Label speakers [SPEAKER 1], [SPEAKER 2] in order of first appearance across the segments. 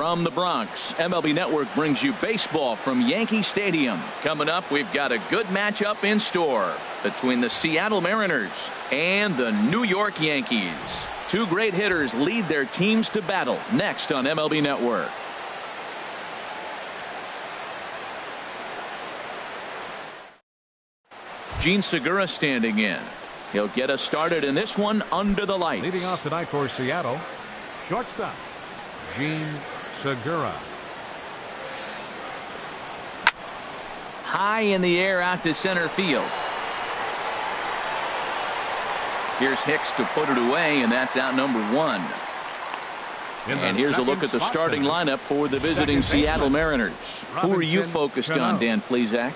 [SPEAKER 1] From the Bronx, MLB Network brings you baseball from Yankee Stadium. Coming up, we've got a good matchup in store between the Seattle Mariners and the New York Yankees. Two great hitters lead their teams to battle next on MLB Network. Gene Segura standing in. He'll get us started in this one under the lights.
[SPEAKER 2] Leading off tonight for Seattle, shortstop Gene Segura.
[SPEAKER 1] High in the air out to center field. Here's Hicks to put it away, and that's out number one. And here's a look at the starting lineup for the visiting Seattle Mariners. Who are you focused on, Dan Plesac?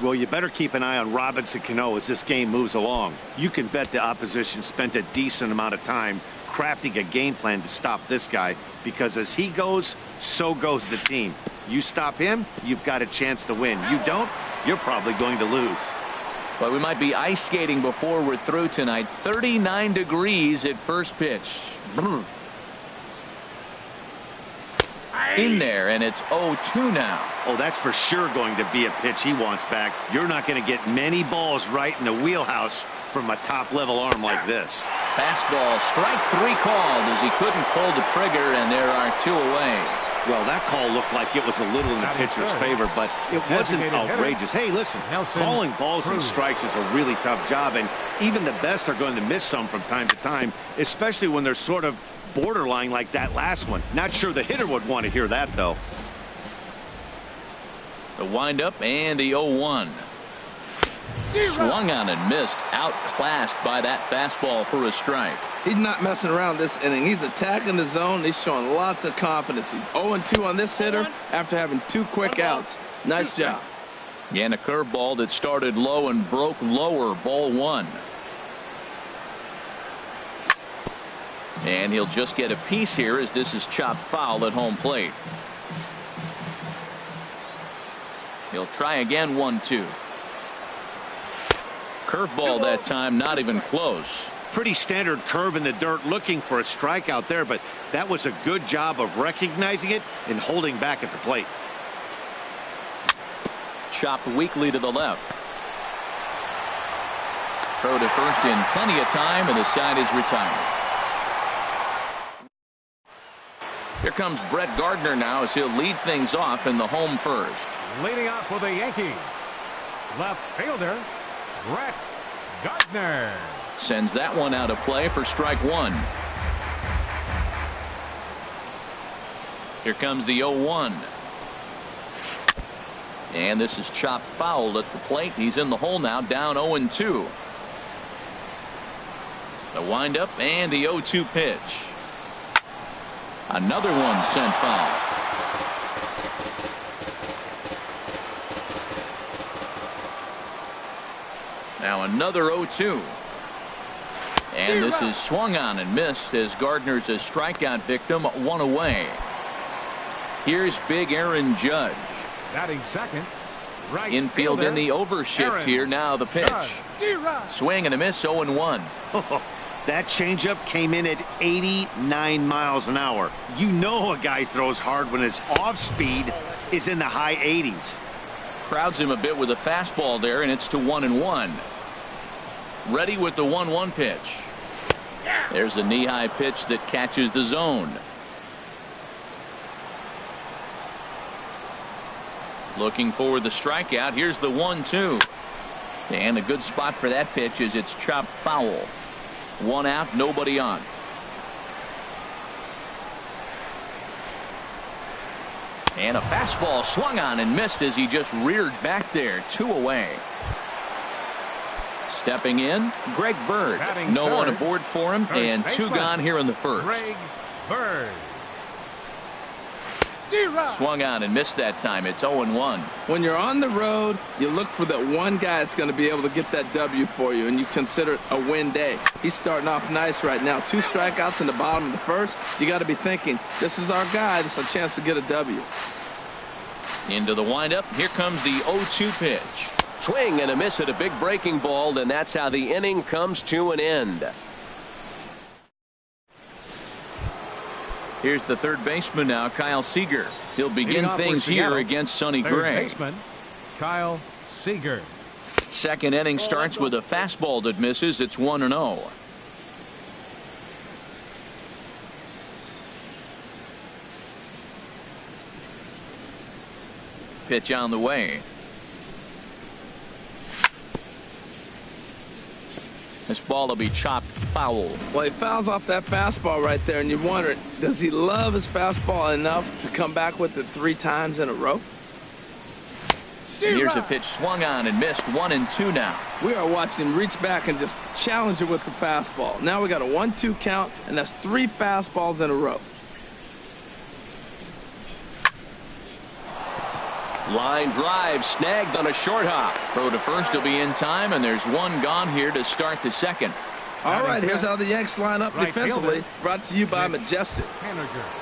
[SPEAKER 3] Well, you better keep an eye on Robinson Cano as this game moves along. You can bet the opposition spent a decent amount of time crafting a game plan to stop this guy, because as he goes, so goes the team. You stop him, you've got a chance to win. You don't, you're probably going to lose.
[SPEAKER 1] But we might be ice skating before we're through tonight. 39 degrees at first pitch. In there, and it's 0-2 now.
[SPEAKER 3] Oh, that's for sure going to be a pitch he wants back. You're not going to get many balls right in the wheelhouse from a top-level arm like this.
[SPEAKER 1] Fastball, strike three called as he couldn't pull the trigger, and there are two away.
[SPEAKER 3] Well, that call looked like it was a little in the pitcher's favor, but it wasn't outrageous. Hey, listen, calling balls and strikes is a really tough job, and even the best are going to miss some from time to time, especially when they're sort of borderline like that last one. Not sure the hitter would want to hear that, though.
[SPEAKER 1] The windup and the 0-1. Swung on and missed. Outclassed by that fastball for a strike.
[SPEAKER 4] He's not messing around this inning. He's attacking the zone. He's showing lots of confidence. He's 0-2 on this hitter after having two quick outs. Nice job.
[SPEAKER 1] And a curveball that started low and broke lower. Ball one. And he'll just get a piece here as this is chopped foul at home plate. He'll try again. 1-2. Curveball that time, not even close.
[SPEAKER 3] Pretty standard curve in the dirt, looking for a strikeout there, but that was a good job of recognizing it and holding back at the plate.
[SPEAKER 1] Chopped weakly to the left. Throw to first in plenty of time, and the side is retired. Here comes Brett Gardner now as he'll lead things off in the home first.
[SPEAKER 2] Leading off for the Yankees, left fielder Brett Gardner.
[SPEAKER 1] Sends that one out of play for strike one. Here comes the 0-1. And this is chopped foul at the plate. He's in the hole now, down 0-2. The windup and the 0-2 pitch. Another one sent foul. Now another 0-2. And this is swung on and missed as Gardner's a strikeout victim, one away. Here's big Aaron Judge.
[SPEAKER 2] Batting second. Right
[SPEAKER 1] infield
[SPEAKER 2] fielder,
[SPEAKER 1] in the overshift here. Now the pitch. Swing and a miss. 0-1.
[SPEAKER 3] That changeup came in at 89 miles an hour. You know a guy throws hard when his off speed is in the high 80s.
[SPEAKER 1] Crowds him a bit with a fastball there, and it's to 1-1. Ready with the 1-1 pitch. There's a knee-high pitch that catches the zone. Looking for the strikeout. Here's the 1-2. And a good spot for that pitch is it's chopped foul. One out, nobody on. And a fastball swung on and missed as he just reared back there. Two away. Stepping in, Greg Bird. No one aboard for him, and two gone here in the first.
[SPEAKER 2] Greg Bird.
[SPEAKER 1] Swung on and missed that time. It's 0-1.
[SPEAKER 4] When you're on the road, you look for that one guy that's going to be able to get that W for you, and you consider it a win day. He's starting off nice right now. Two strikeouts in the bottom of the first. You got to be thinking, this is our guy. This is a chance to get a W.
[SPEAKER 1] Into the windup. Here comes the 0-2 pitch. Swing and a miss at a big breaking ball, and that's how the inning comes to an end. Here's the third baseman now, Kyle Seager. He'll begin things here against Sonny Gray.
[SPEAKER 2] Baseman, Kyle Seager.
[SPEAKER 1] Second inning starts with a fastball that misses. It's 1-0. Pitch on the way. This ball will be chopped foul.
[SPEAKER 4] Well, he fouls off that fastball right there, and you wonder, does he love his fastball enough to come back with it 3 times in a row?
[SPEAKER 1] Here's a pitch swung on and missed. 1-2 now.
[SPEAKER 4] We are watching him reach back and just challenge it with the fastball. Now we got a 1-2 count, and that's 3 fastballs in a row.
[SPEAKER 1] Line drive snagged on a short hop. Throw to first will be in time, and there's one gone here to start the second.
[SPEAKER 4] All right, here's how the Yanks line up defensively. Brought to you by Majestic.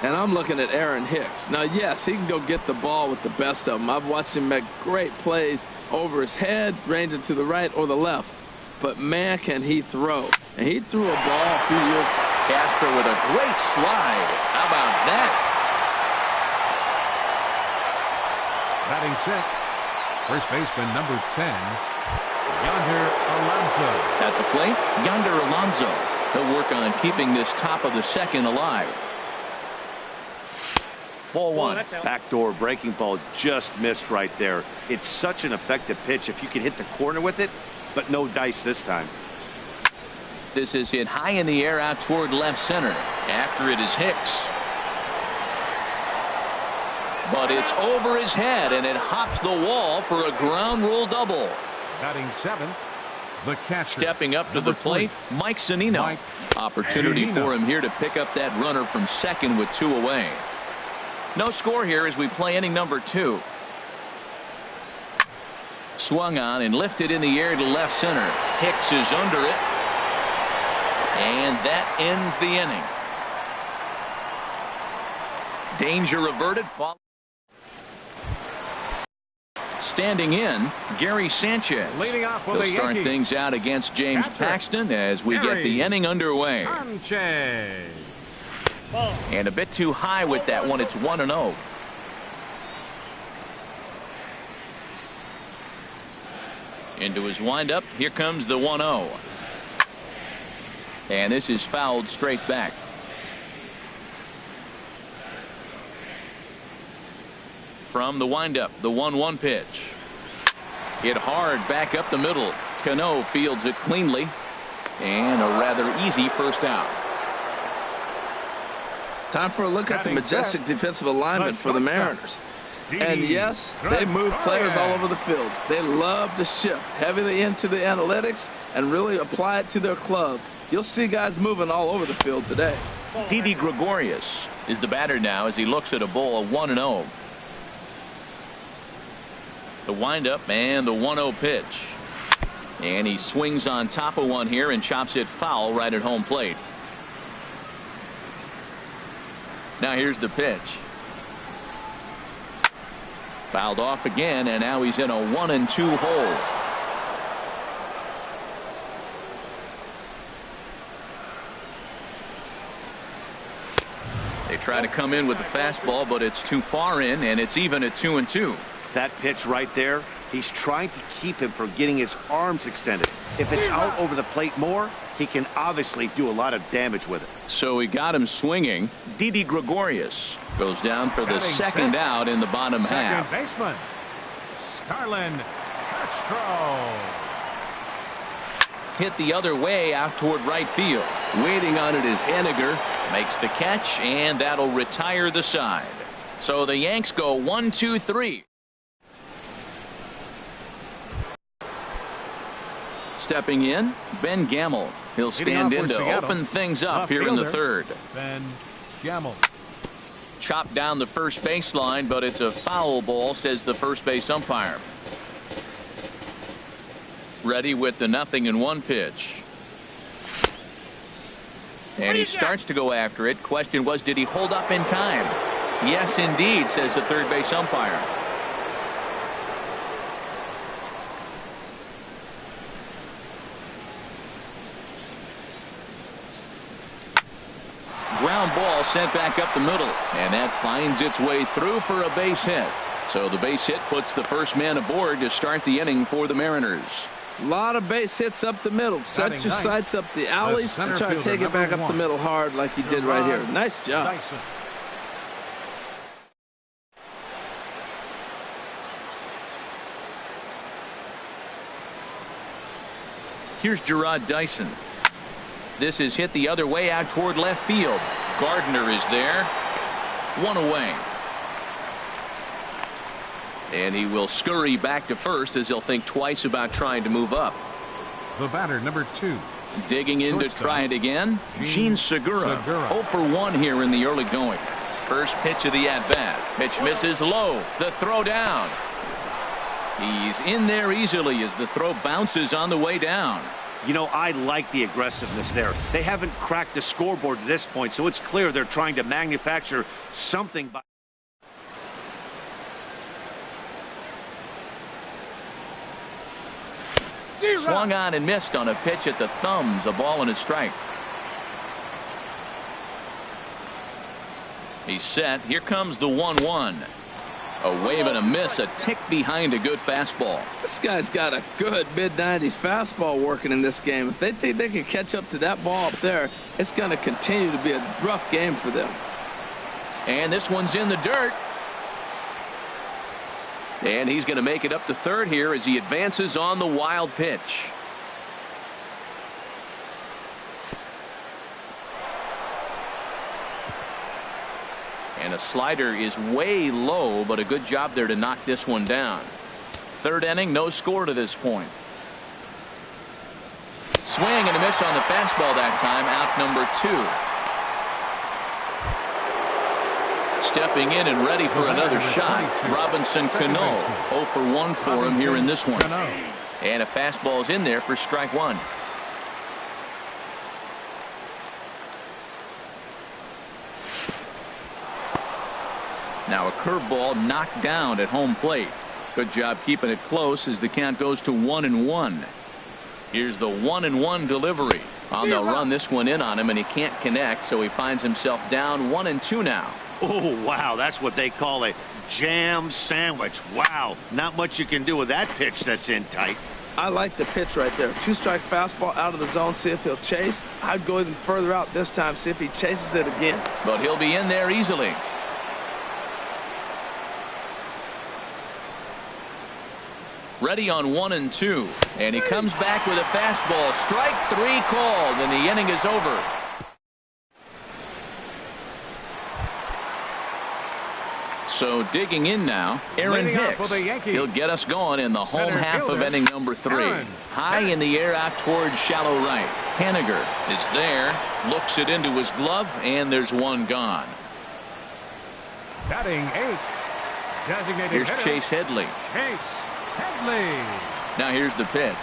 [SPEAKER 4] And I'm looking at Aaron Hicks. Now, yes, he can go get the ball with the best of them. I've watched him make great plays over his head, ranging to the right or the left. But, man, can he throw. And he threw a ball a few years.
[SPEAKER 1] Casper with a great slide. How about that?
[SPEAKER 2] Batting 6th, first baseman number 10, Yonder Alonso.
[SPEAKER 1] At the plate, Yonder Alonso. He'll work on keeping this top of the second alive. Ball 1.
[SPEAKER 3] Backdoor breaking ball just missed right there. It's such an effective pitch if you can hit the corner with it, but no dice this time.
[SPEAKER 1] This is hit high in the air out toward left center. After it is Hicks. But it's over his head, and it hops the wall for a ground rule double.
[SPEAKER 2] Batting 7th, the catcher.
[SPEAKER 1] Stepping up to the plate, Mike Zunino. Opportunity for him here to pick up that runner from second with 2 away. No score here as we play inning number 2. Swung on and lifted in the air to left center. Hicks is under it. And that ends the inning. Danger averted. Standing in, Gary Sanchez.
[SPEAKER 2] Leading off with
[SPEAKER 1] He'll start things out against James Paxton as we get the inning underway.
[SPEAKER 2] Sanchez.
[SPEAKER 1] And a bit too high with that one. It's 1-0. Into his windup. Here comes the 1-0. And this is fouled straight back. From the windup, the 1-1 pitch. Hit hard back up the middle. Cano fields it cleanly. And a rather easy first out.
[SPEAKER 4] Time for a look at the majestic defensive alignment for the Mariners. And yes, they move players all over the field. They love to shift heavily into the analytics and really apply it to their club. You'll see guys moving all over the field today.
[SPEAKER 1] Didi Gregorius is the batter now as he looks at a ball of 1-0. The windup and the 1-0 pitch. And he swings on top of one here and chops it foul right at home plate. Now here's the pitch. Fouled off again, and now he's in a 1-2 hole. They try to come in with the fastball, but it's too far in, and it's even at 2-2.
[SPEAKER 3] That pitch right there, he's trying to keep him from getting his arms extended. If it's out over the plate more, he can obviously do a lot of damage with it.
[SPEAKER 1] So he got him swinging. Didi Gregorius goes down for the second out in the bottom half.
[SPEAKER 2] Second baseman, Starlin Castro.
[SPEAKER 1] Hit the other way out toward right field. Waiting on it is Henniger. Makes the catch, and that'll retire the side. So the Yanks go 1-2-3. Stepping in, Ben Gamel. He'll stand in to open things up here in the third.
[SPEAKER 2] Ben Gamel.
[SPEAKER 1] Chopped down the first baseline, but it's a foul ball, says the first base umpire. Ready with the 0-1 pitch. And he starts to go after it. Question was, did he hold up in time? Yes, indeed, says the third base umpire. Ground ball Ball sent back up the middle, and that finds its way through for a base hit. So the base hit puts the first man aboard to start the inning for the Mariners.
[SPEAKER 4] A lot of base hits up the middle. Set your sights up the alleys and try to take it back up the middle hard like you did right here. Nice job.
[SPEAKER 1] Here's Gerard Dyson. This is hit the other way out toward left field. Gardner is there. One away. And he will scurry back to first as he'll think twice about trying to move up.
[SPEAKER 2] The batter, number 2.
[SPEAKER 1] Digging in to try it again, Gene Segura. 0 for 1 here in the early going. First pitch of the at-bat. Pitch misses low. The throw down. He's in there easily as the throw bounces on the way down.
[SPEAKER 3] You know, I like the aggressiveness there. They haven't cracked the scoreboard at this point, so it's clear they're trying to manufacture something by...
[SPEAKER 1] Swung on and missed on a pitch at the thumbs. A ball and a strike. He's set. Here comes the 1-1. A wave and a miss, a tick behind a good fastball.
[SPEAKER 4] This guy's got a good mid-90s fastball working in this game. If they think they can catch up to that ball up there, it's going to continue to be a rough game for them.
[SPEAKER 1] And this one's in the dirt. And he's going to make it up to third here as he advances on the wild pitch. And a slider is way low, but a good job there to knock this one down. Third inning, no score to this point. Swing and a miss on the fastball that time. Out number 2. Stepping in and ready for another shot. Robinson Cano. 0 for 1 for him here in this one. And a fastball's in there for strike 1. Now a curveball knocked down at home plate. Good job keeping it close as the count goes to 1-1. Here's the 1-1 delivery. Well, they'll run this one in on him, and he can't connect, so he finds himself down 1-2 now.
[SPEAKER 3] Oh, wow, that's what they call a jam sandwich. Wow, not much you can do with that pitch that's in tight.
[SPEAKER 4] I like the pitch right there. 2-strike fastball out of the zone, see if he'll chase. I'd go even further out this time, see if he chases it again.
[SPEAKER 1] But he'll be in there easily. Ready on 1-2, and he comes back with a fastball. Strike 3 called, and the inning is over. So digging in now, Aaron Hicks. He'll get us going in the home half of inning number 3. High in the air out towards shallow right. Haniger is there, looks it into his glove, and there's one gone.
[SPEAKER 2] Batting 8. Designated
[SPEAKER 1] Here's
[SPEAKER 2] hitter,
[SPEAKER 1] Chase Headley.
[SPEAKER 2] Chase Headley.
[SPEAKER 1] Now here's the pitch.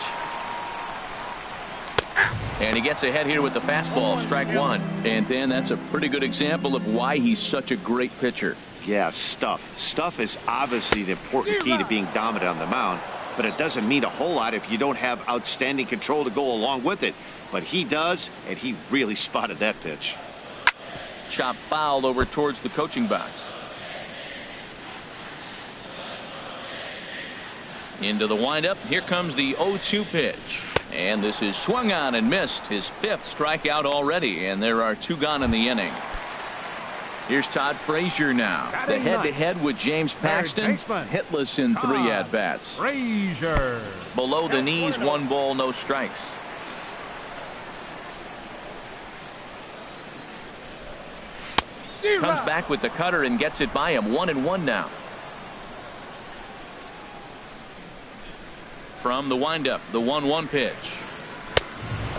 [SPEAKER 1] And he gets ahead here with the fastball, strike 1. And Dan, that's a pretty good example of why he's such a great pitcher.
[SPEAKER 3] Yeah, stuff. Stuff is obviously the important key to being dominant on the mound, but it doesn't mean a whole lot if you don't have outstanding control to go along with it. But he does, and he really spotted that pitch.
[SPEAKER 1] Chop fouled over towards the coaching box. Into the windup. Here comes the 0-2 pitch. And this is swung on and missed. His 5th strikeout already. And there are 2 gone in the inning. Here's Todd Frazier now. The head-to-head with James Paxton. Hitless in 3 at-bats.
[SPEAKER 2] Frazier.
[SPEAKER 1] Below the knees, 1 ball, no strikes. Comes back with the cutter and gets it by him. 1-1 now. From the windup, the 1-1 pitch.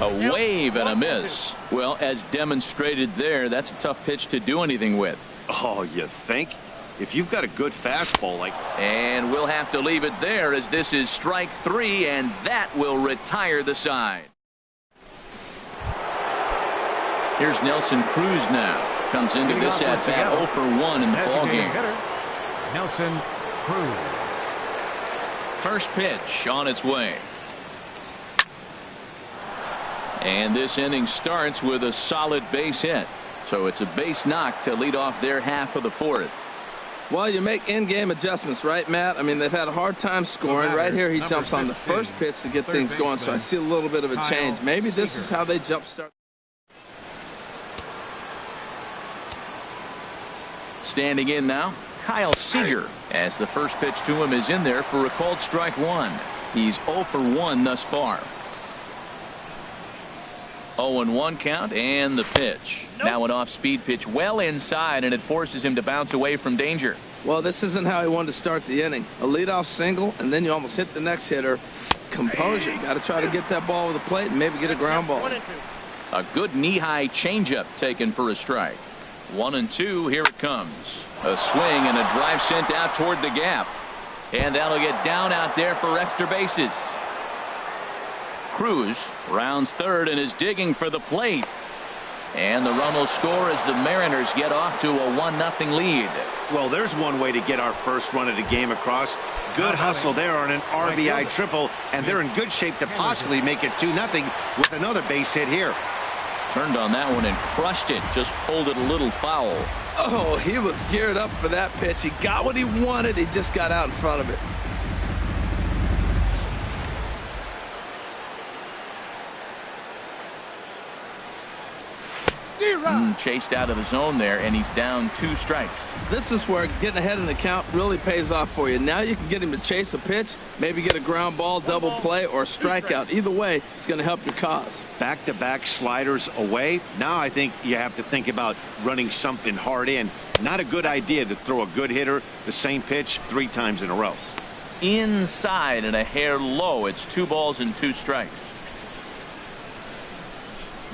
[SPEAKER 1] A wave and a miss. Well, as demonstrated there, that's a tough pitch to do anything with.
[SPEAKER 3] Oh, you think? If you've got a good fastball like...
[SPEAKER 1] And we'll have to leave it there as this is strike 3, and that will retire the side. Here's Nelson Cruz now. Comes into this at-bat 0 for 1 in the ballgame.
[SPEAKER 2] Nelson Cruz.
[SPEAKER 1] First pitch on its way. And this inning starts with a solid base hit. So it's a base knock to lead off their half of the fourth.
[SPEAKER 4] Well, you make in-game adjustments, right, Matt? I mean, they've had a hard time scoring. Right here, he jumps on the first pitch to get things going, so I see a little bit of a change. Maybe this is how they jumpstart.
[SPEAKER 1] Standing in now, Kyle Seager, as the first pitch to him is in there for a called strike one. He's 0 for 1 thus far. 0-1 count, and the pitch. Now an off-speed pitch well inside, and it forces him to bounce away from danger.
[SPEAKER 4] Well, this isn't how he wanted to start the inning. A leadoff single, and then you almost hit the next hitter. Composure. Got to try to get that ball over the plate and maybe get a ground ball.
[SPEAKER 1] A good knee-high changeup taken for a strike. 1-2, here it comes. A swing and a drive sent out toward the gap. And that'll get down out there for extra bases. Cruz rounds third and is digging for the plate. And the run will score as the Mariners get off to a 1-0 lead.
[SPEAKER 3] Well, there's one way to get our first run of the game across. Good hustle there on an RBI triple, and they're in good shape to possibly make it 2-0 with another base hit here.
[SPEAKER 1] Turned on that one and crushed it. Just pulled it a little foul.
[SPEAKER 4] Oh, he was geared up for that pitch. He got what he wanted. He just got out in front of it.
[SPEAKER 1] Chased out of the zone there, and he's down 2 strikes.
[SPEAKER 4] This is where getting ahead in the count really pays off for you. Now you can get him to chase a pitch, maybe get a ground ball, double play, or a strikeout. Either way, it's going to help your cause.
[SPEAKER 3] Back-to-back sliders away. Now I think you have to think about running something hard in. Not a good idea to throw a good hitter the same pitch 3 times in a row.
[SPEAKER 1] Inside and a hair low. It's 2 balls and 2 strikes.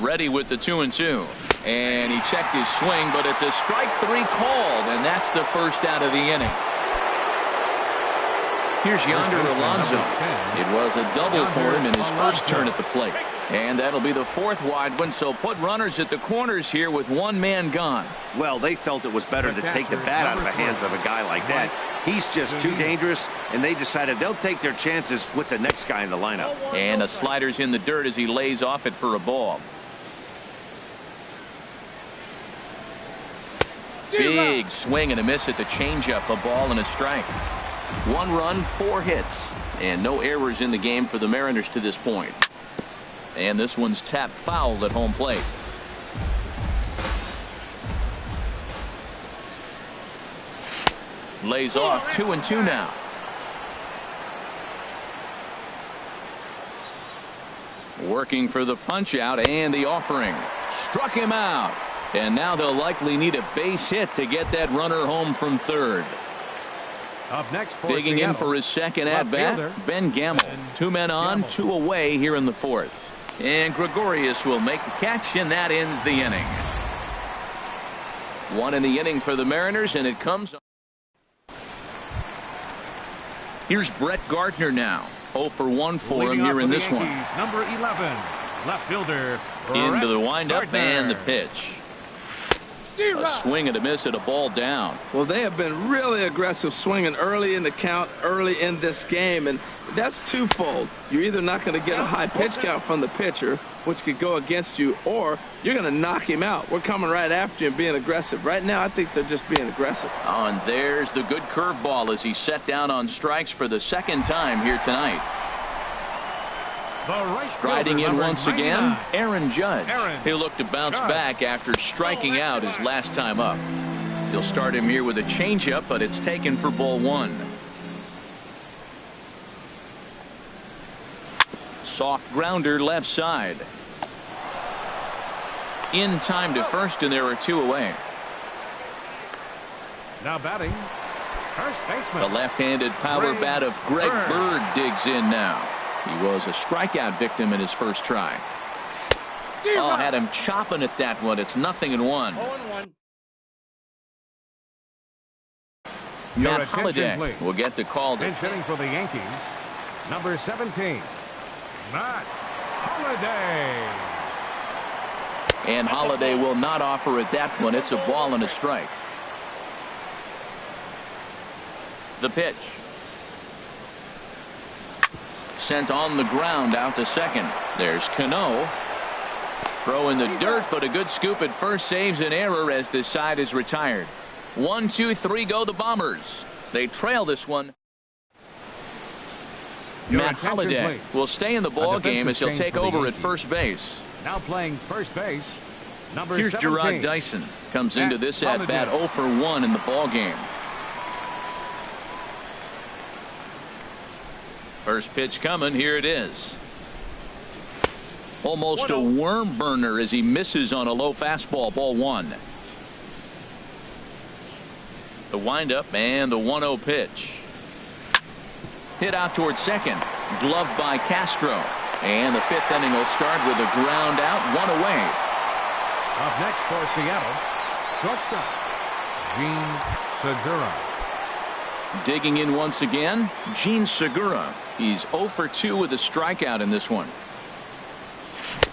[SPEAKER 1] Ready with the 2-2. And he checked his swing, but it's a strike 3 called, and that's the first out of the inning. Here's Yonder Alonso. It was a double for him in his first turn at the plate. And that'll be the 4th wide one, so put runners at the corners here with 1 man gone.
[SPEAKER 3] Well, they felt it was better to take the bat out of the hands of a guy like that. He's just too dangerous, and they decided they'll take their chances with the next guy in the lineup.
[SPEAKER 1] And a slider's in the dirt as he lays off it for a ball. Big swing and a miss at the changeup, a ball and a strike. 1 run, 4 hits, and no errors in the game for the Mariners to this point. And this one's tapped foul at home plate. Lays off 2-2 now. Working for the punch out and the offering. Struck him out. And now they'll likely need a base hit to get that runner home from third.
[SPEAKER 2] Up next for
[SPEAKER 1] Digging
[SPEAKER 2] Seattle,
[SPEAKER 1] in for his second at-bat, Ben Gamble. 2 men on, 2 away here in the 4th. And Gregorius will make the catch, and that ends the inning. 1 in the inning for the Mariners, and it comes. Here's Brett Gardner now. 0 for 1 for him here in this one.
[SPEAKER 2] Number 11, left fielder.
[SPEAKER 1] Into the windup
[SPEAKER 2] Gardner.
[SPEAKER 1] and the pitch. A swing and a miss at a ball down.
[SPEAKER 4] Well, they have been really aggressive swinging early in the count, early in this game, and that's twofold. You're either not going to get a high pitch count from the pitcher, which could go against you, or you're going to knock him out. We're coming right after you and being aggressive. Right now, I think they're just being aggressive.
[SPEAKER 1] Oh, and there's the good curveball as he set down on strikes for the 2nd time here tonight. Striding in once again, Aaron Judge. He'll look to bounce back after striking out his last time up. He'll start him here with a changeup, but it's taken for ball 1. Soft grounder left side. In time to first, and there are 2 away.
[SPEAKER 2] Now batting, first baseman.
[SPEAKER 1] The left-handed power bat of Greg Bird digs in now. He was a strikeout victim in his first try. Oh, had him chopping at that one. It's 0-1. Matt Holliday will get the call.
[SPEAKER 2] Pinch hitting for the Yankees, number 17, Matt Holliday.
[SPEAKER 1] And Holliday will not offer at that one. It's a ball and a strike. The pitch. Sent on the ground out to second. There's Cano. Throw in the dirt, but a good scoop at first saves an error as this side is retired. 1, 2, 3 go the Bombers. They trail this one. Matt Holliday will stay in the ball game as he'll take over at first base.
[SPEAKER 2] Now playing first base, number
[SPEAKER 1] Here's
[SPEAKER 2] 17.
[SPEAKER 1] Gerard Dyson. Comes into this at bat 0 for 1 in the ball game. First pitch coming. Here it is. Almost a worm burner as he misses on a low fastball. Ball 1. The windup and the 1-0 pitch. Hit out towards second. Gloved by Castro. And the 5th inning will start with a ground out, 1 away.
[SPEAKER 2] Up next for Seattle, shortstop, Gene Segura.
[SPEAKER 1] Digging in once again, Gene Segura. He's 0 for 2 with a strikeout in this one.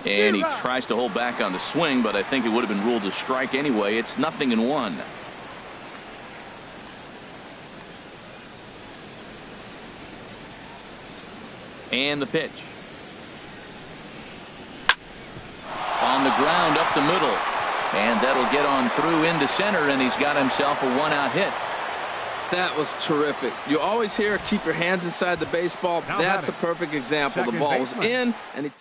[SPEAKER 1] And he tries to hold back on the swing, but I think it would have been ruled a strike anyway. It's 0-1. And the pitch. On the ground up the middle. And that'll get on through into center, and he's got himself a 1-out hit.
[SPEAKER 4] That was terrific. You always hear keep your hands inside the baseball. That's a perfect example. The ball was in, and he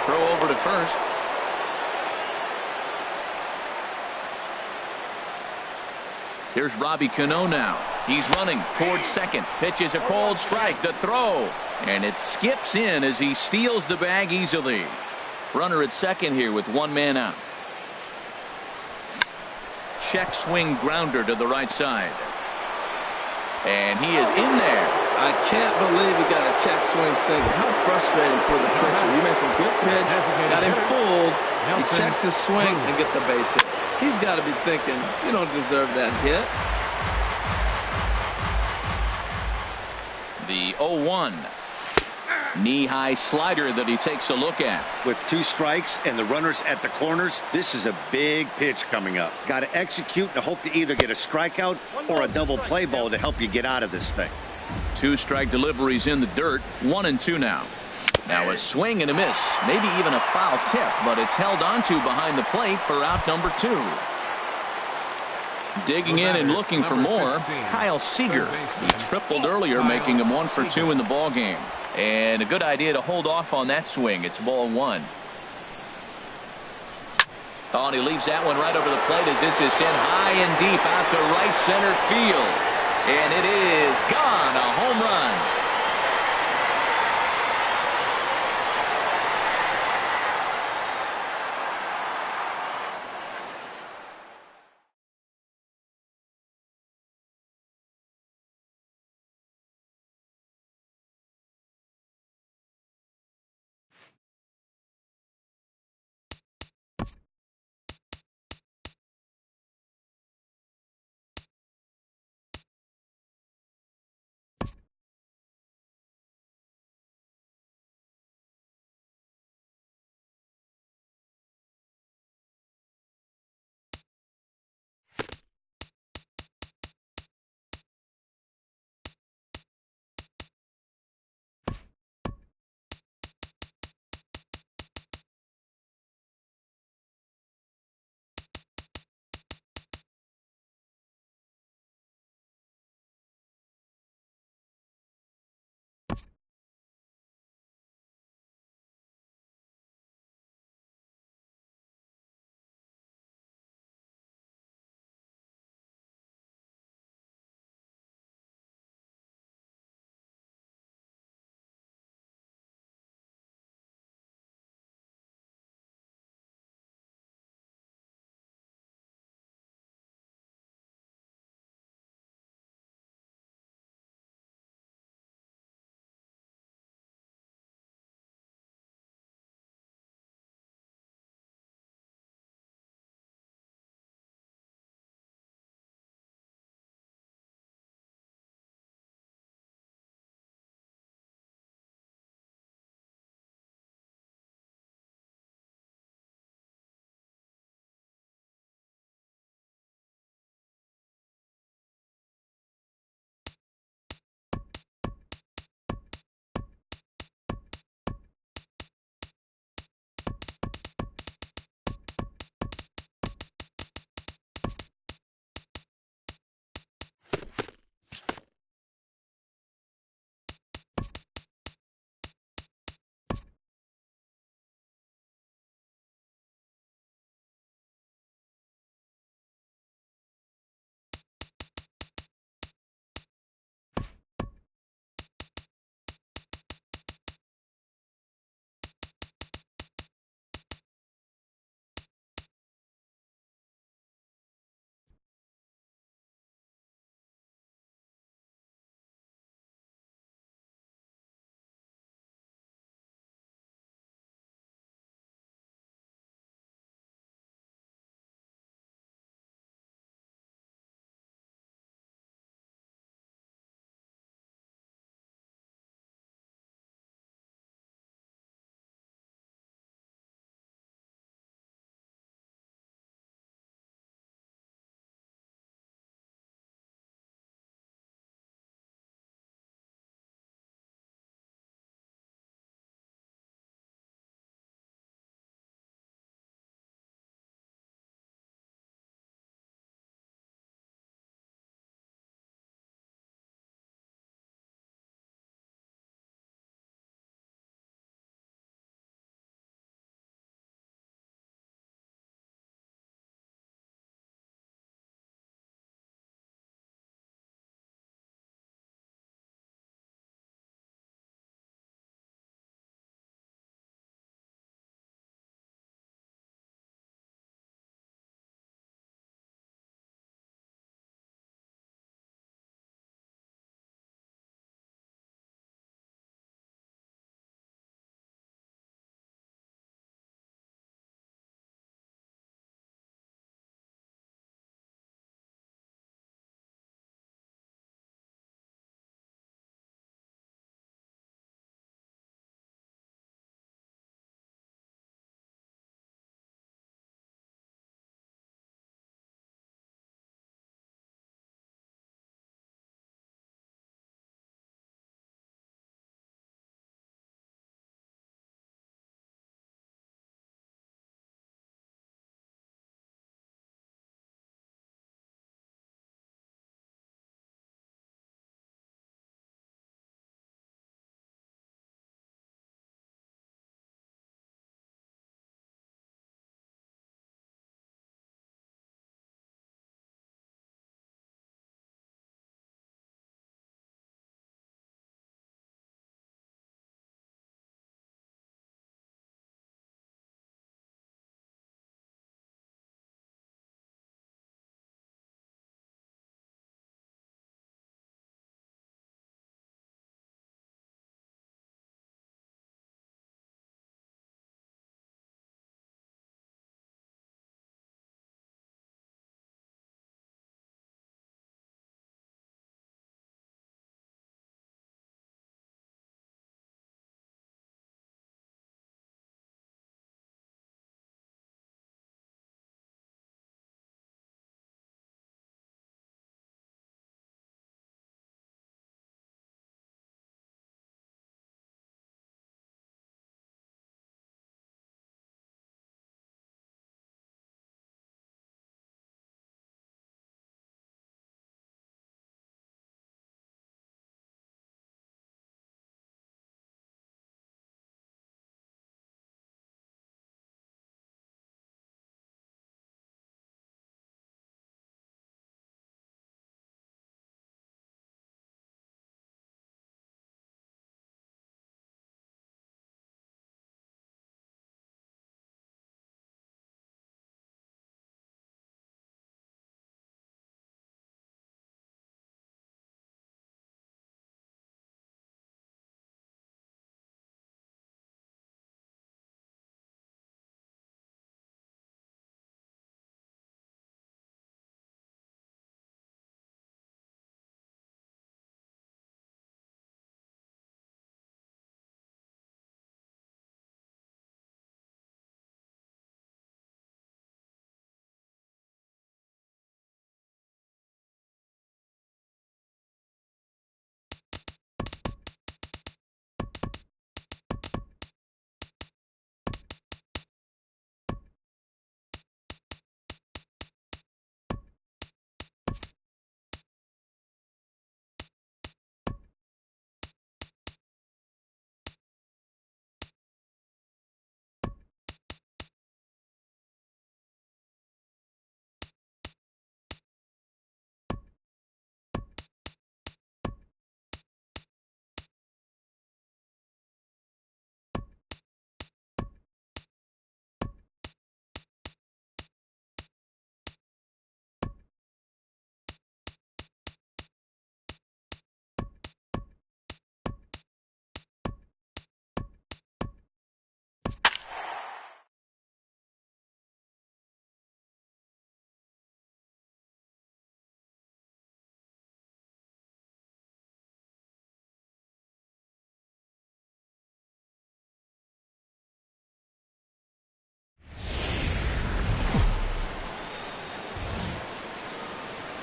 [SPEAKER 1] throw over to first. Here's Robbie Cano now. He's running towards second. Pitches a cold strike. The throw. And it skips in as he steals the bag easily. Runner at second here with 1 man out. Check swing grounder to the right side. And he is in there.
[SPEAKER 4] I can't believe he got a check swing single. How frustrating for the pitcher. You make a good pitch, got him pulled, he checks his swing and gits a base hit. He's got to be thinking, you don't deserve that hit.
[SPEAKER 1] The 0-1. Knee-high slider that he takes a look at.
[SPEAKER 3] With 2 strikes and the runners at the corners, this is a big pitch coming up. Got to execute and hope to either get a strikeout or a double play ball to help you get out of this thing.
[SPEAKER 1] 2 strike deliveries in the dirt. 1-2 now. Now a swing and a miss. Maybe even a foul tip, but it's held onto behind the plate for out number 2. Digging in and looking for more, Kyle Seager. He tripled earlier, making him 1 for 2 in the ball game. And a good idea to hold off on that swing. It's ball 1. Oh, and he leaves that one right over the plate as this is sent high and deep out to right center field. And it is gone. A home run.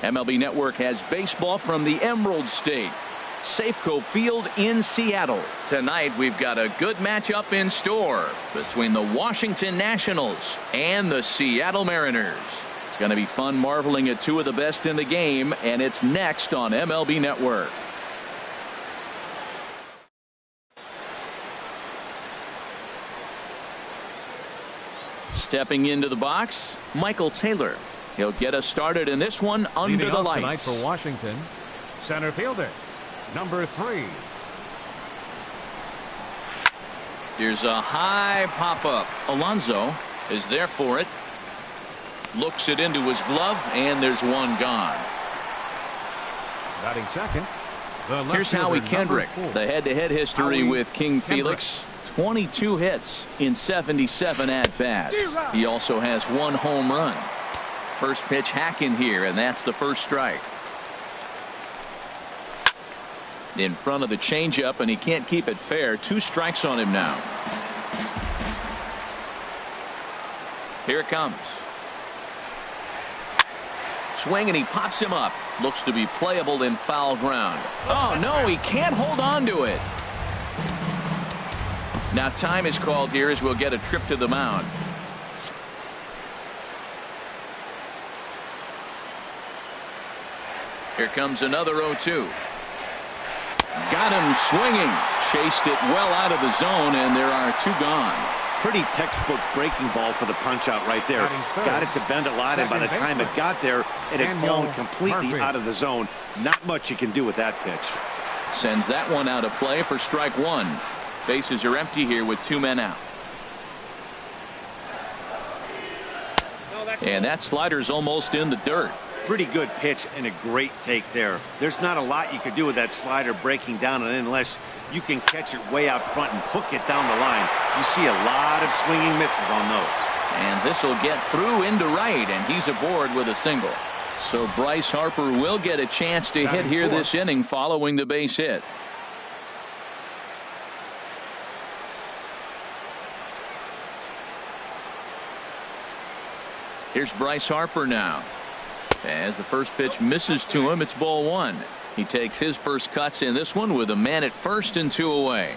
[SPEAKER 1] MLB Network has baseball from the Emerald State, Safeco Field in Seattle. Tonight we've got a good matchup in store between the Washington Nationals and the Seattle Mariners. It's going to be fun marveling at two of the best in the game, and it's next on MLB Network. Stepping into the box, Michael Taylor. He'll get us started in this one under
[SPEAKER 2] Leading
[SPEAKER 1] the
[SPEAKER 2] off
[SPEAKER 1] lights.
[SPEAKER 2] tonight for Washington, center fielder, number 3.
[SPEAKER 1] Here's a high pop-up. Alonso is there for it. Looks it into his glove, and there's one gone.
[SPEAKER 2] Batting second, the left
[SPEAKER 1] Here's Howie
[SPEAKER 2] fielder,
[SPEAKER 1] Kendrick.
[SPEAKER 2] number 4.
[SPEAKER 1] The head-to-head history
[SPEAKER 2] Howie
[SPEAKER 1] with King
[SPEAKER 2] Kendrick.
[SPEAKER 1] Felix. 22 hits in 77 at-bats. He also has 1 home run. First pitch hacking here, and that's the first strike. In front of the changeup, and he can't keep it fair. 2 strikes on him now. Here it comes. Swing, and he pops him up. Looks to be playable in foul ground. Oh, no, he can't hold on to it. Now time is called here as we'll get a trip to the mound. Here comes another 0-2. Got him swinging. Chased it well out of the zone, and there are 2 gone.
[SPEAKER 3] Pretty textbook breaking ball for the punch out right there. Got it to bend a lot, and by the time it got there, it had fallen completely out of the zone. Not much you can do with that pitch.
[SPEAKER 1] Sends that one out of play for strike 1. Bases are empty here with 2 men out. And that slider's almost in the dirt.
[SPEAKER 3] Pretty good pitch and a great take there. There's not a lot you could do with that slider breaking down, and unless you can catch it way out front and hook it down the line, you see a lot of swinging misses on those.
[SPEAKER 1] And this will get through into right, and he's aboard with a single. So Bryce Harper will get a chance to hit here this inning following the base hit. Here's Bryce Harper now. As the first pitch misses to him, it's ball 1. He takes his first cuts in this one with a man at first and 2 away.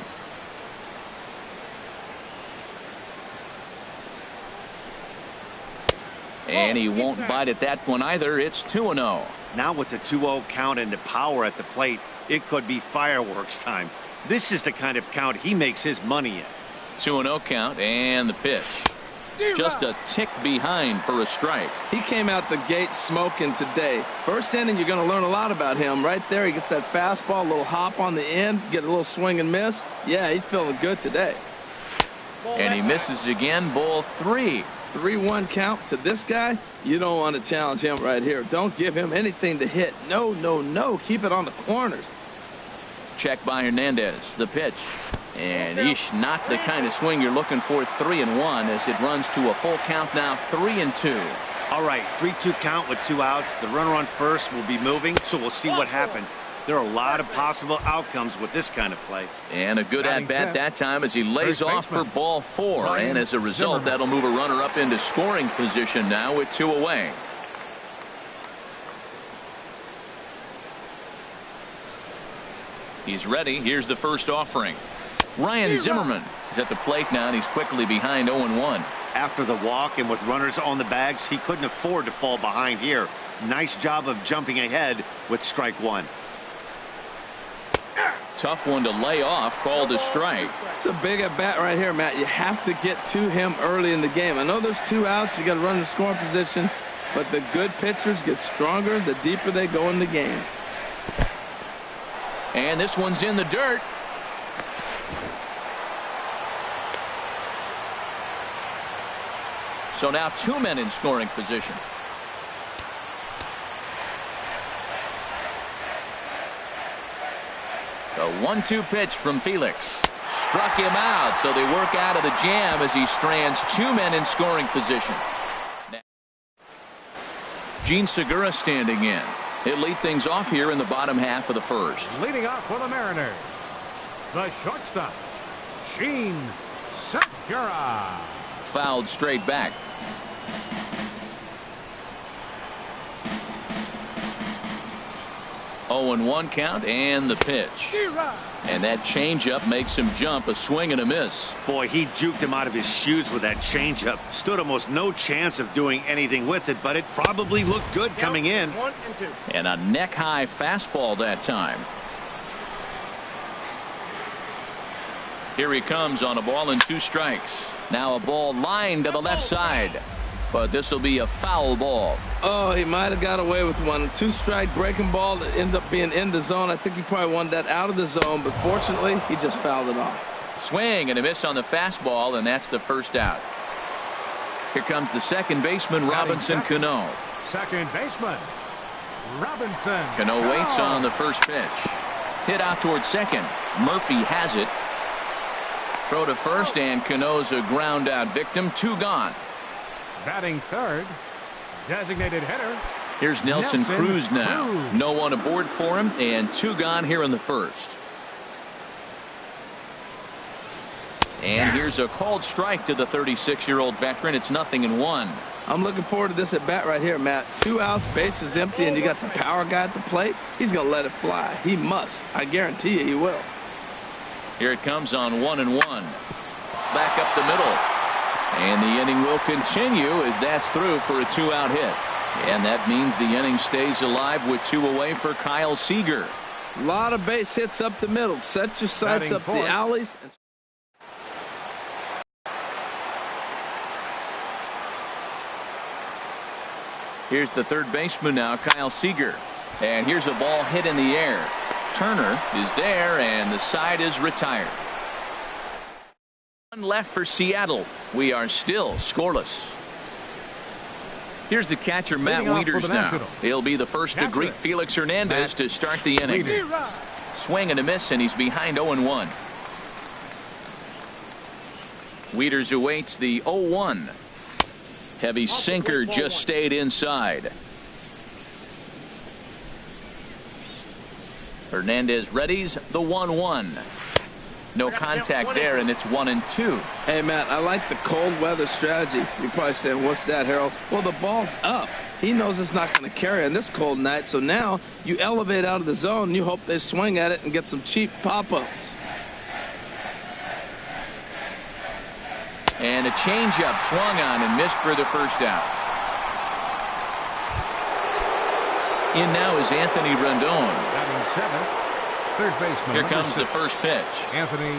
[SPEAKER 1] And he won't bite at that one either. It's 2-0.
[SPEAKER 3] Now with the 2-0 count and the power at the plate, it could be fireworks time. This is the kind of count he makes his money in.
[SPEAKER 1] 2-0 count, and the pitch. Just a tick behind for a strike.
[SPEAKER 4] He came out the gate smoking today. First inning, you're going to learn a lot about him. Right there, he gets that fastball, a little hop on the end, get a little swing and miss. Yeah, he's feeling good today.
[SPEAKER 1] And he misses again, ball 3.
[SPEAKER 4] 3-1 count to this guy. You don't want to challenge him right here. Don't give him anything to hit. No, no, no. Keep it on the corners.
[SPEAKER 1] Check by Hernandez. The pitch. And not the kind of swing you're looking for. 3-1 as it runs to a full count now. 3-2.
[SPEAKER 3] All right, 3-2 count with 2 outs. The runner on first will be moving, so we'll see what happens. There are a lot of possible outcomes with this kind of play.
[SPEAKER 1] And a good at-bat that time as he lays off for ball 4. And as a result, that'll move a runner up into scoring position now with 2 away. He's ready. Here's the first offering. Ryan Zimmerman is at the plate now, and he's quickly behind 0-1.
[SPEAKER 3] After the walk and with runners on the bags, he couldn't afford to fall behind here. Nice job of jumping ahead with strike 1.
[SPEAKER 1] Tough one to lay off, called a strike.
[SPEAKER 4] It's a big at bat right here, Matt. You have to get to him early in the game. I know there's 2 outs. You got to run the scoring position, but the good pitchers get stronger the deeper they go in the game.
[SPEAKER 1] And this one's in the dirt. So now 2 men in scoring position. The 1-2 pitch from Felix. Struck him out, so they work out of the jam as he strands 2 men in scoring position. Gene Segura standing in. He'll lead things off here in the bottom half of the first.
[SPEAKER 2] Leading off for the Mariners, the shortstop, Gene Segura.
[SPEAKER 1] Fouled straight back. 0-1 count and the pitch. And that changeup makes him jump. A swing and a miss.
[SPEAKER 3] Boy, he juked him out of his shoes with that changeup. Stood almost no chance of doing anything with it, but it probably looked good coming in.
[SPEAKER 5] 1 and 2.
[SPEAKER 1] And a neck-high fastball that time. Here he comes on a ball and 2 strikes. Now a ball lined to the left side. But this will be a foul ball.
[SPEAKER 4] Oh, he might have got away with one. 2-strike breaking ball that ended up being in the zone. I think he probably wanted that out of the zone, but fortunately, he just fouled it off.
[SPEAKER 1] Swing and a miss on the fastball, and that's the first out. Here comes the second baseman, Robinson Cano.
[SPEAKER 2] Second baseman, Robinson.
[SPEAKER 1] Cano waits on the first pitch. Hit out towards second. Murphy has it. Throw to first, and Cano's a ground out victim. 2 gone.
[SPEAKER 2] Batting third, designated hitter.
[SPEAKER 1] Here's Nelson Cruz now. No one aboard for him, and 2 gone here in the first. And here's a called strike to the 36-year-old veteran. It's 0-1.
[SPEAKER 4] I'm looking forward to this at bat right here, Matt. 2 outs, bases empty, and you got the power guy at the plate. He's going to let it fly. He must. I guarantee you he will.
[SPEAKER 1] Here it comes on 1-1. Back up the middle. And the inning will continue as that's through for a 2-out hit. And that means the inning stays alive with 2 away for Kyle Seager.
[SPEAKER 4] A lot of base hits up the middle. Set your sights up the alleys.
[SPEAKER 1] Here's the third baseman now, Kyle Seager. And here's a ball hit in the air. Turner is there, and the side is retired. 1 left for Seattle. We are still scoreless. Here's the catcher, Matt Wieters now. He'll be the first to greet Felix Hernandez to start the inning. Swing and a miss, and he's behind 0-1. Wieters awaits the 0-1. Heavy sinker just stayed inside. Hernandez readies the 1-1. No contact there, and it's 1-2.
[SPEAKER 4] Hey, Matt, I like the cold weather strategy. You're probably saying, what's that, Harold? Well, the ball's up. He knows it's not going to carry on this cold night, so now you elevate out of the zone, and you hope they swing at it and get some cheap pop-ups.
[SPEAKER 1] And a changeup swung on and missed for the first out. In now is Anthony Rendon.
[SPEAKER 2] Batting seventh, third baseman.
[SPEAKER 1] Here comes the first pitch.
[SPEAKER 2] Anthony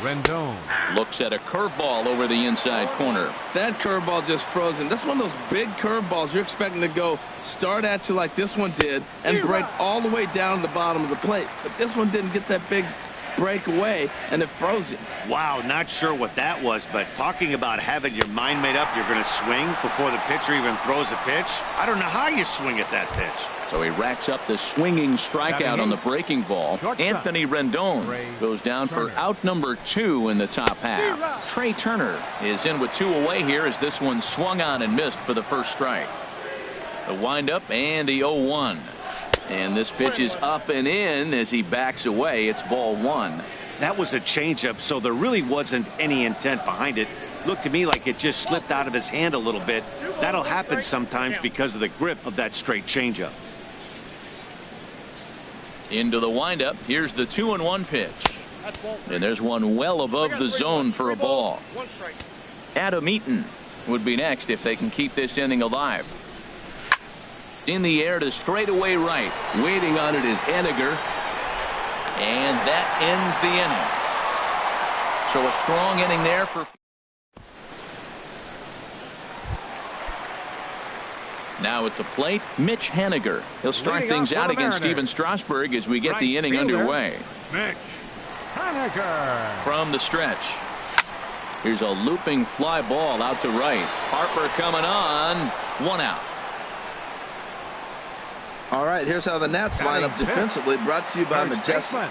[SPEAKER 2] Rendon.
[SPEAKER 1] Looks at a curveball over the inside corner.
[SPEAKER 4] That curveball just frozen. That's one of those big curveballs you're expecting to go start at you like this one did and break all the way down to the bottom of the plate. But this one didn't get that big break away, and it froze him.
[SPEAKER 3] Wow, not sure what that was, but talking about having your mind made up you're going to swing before the pitcher even throws a pitch. I don't know how you swing at that pitch.
[SPEAKER 1] So he racks up the swinging strikeout on the breaking ball. Anthony Rendon goes down for out number 2 in the top half. Trey Turner is in with 2 away here as this one swung on and missed for the first strike. The windup and the 0-1. And this pitch is up and in as he backs away. It's ball 1.
[SPEAKER 3] That was a changeup, so there really wasn't any intent behind it. Looked to me like it just slipped out of his hand a little bit. That'll happen sometimes because of the grip of that straight changeup.
[SPEAKER 1] Into the windup. Here's the 2-1 pitch. And there's one well above the zone for a ball. Adam Eaton would be next if they can keep this inning alive. In the air to straightaway right. Waiting on it is Henniger. And that ends the inning. So a strong inning there for. Now at the plate, Mitch Henniger. He'll start things out against Steven Strasburg as we get the inning underway.
[SPEAKER 2] Mitch Henniger.
[SPEAKER 1] From the stretch. Here's a looping fly ball out to right. Harper coming on. 1 out.
[SPEAKER 4] All right, here's how the Nats line up defensively, brought to you by Majestic.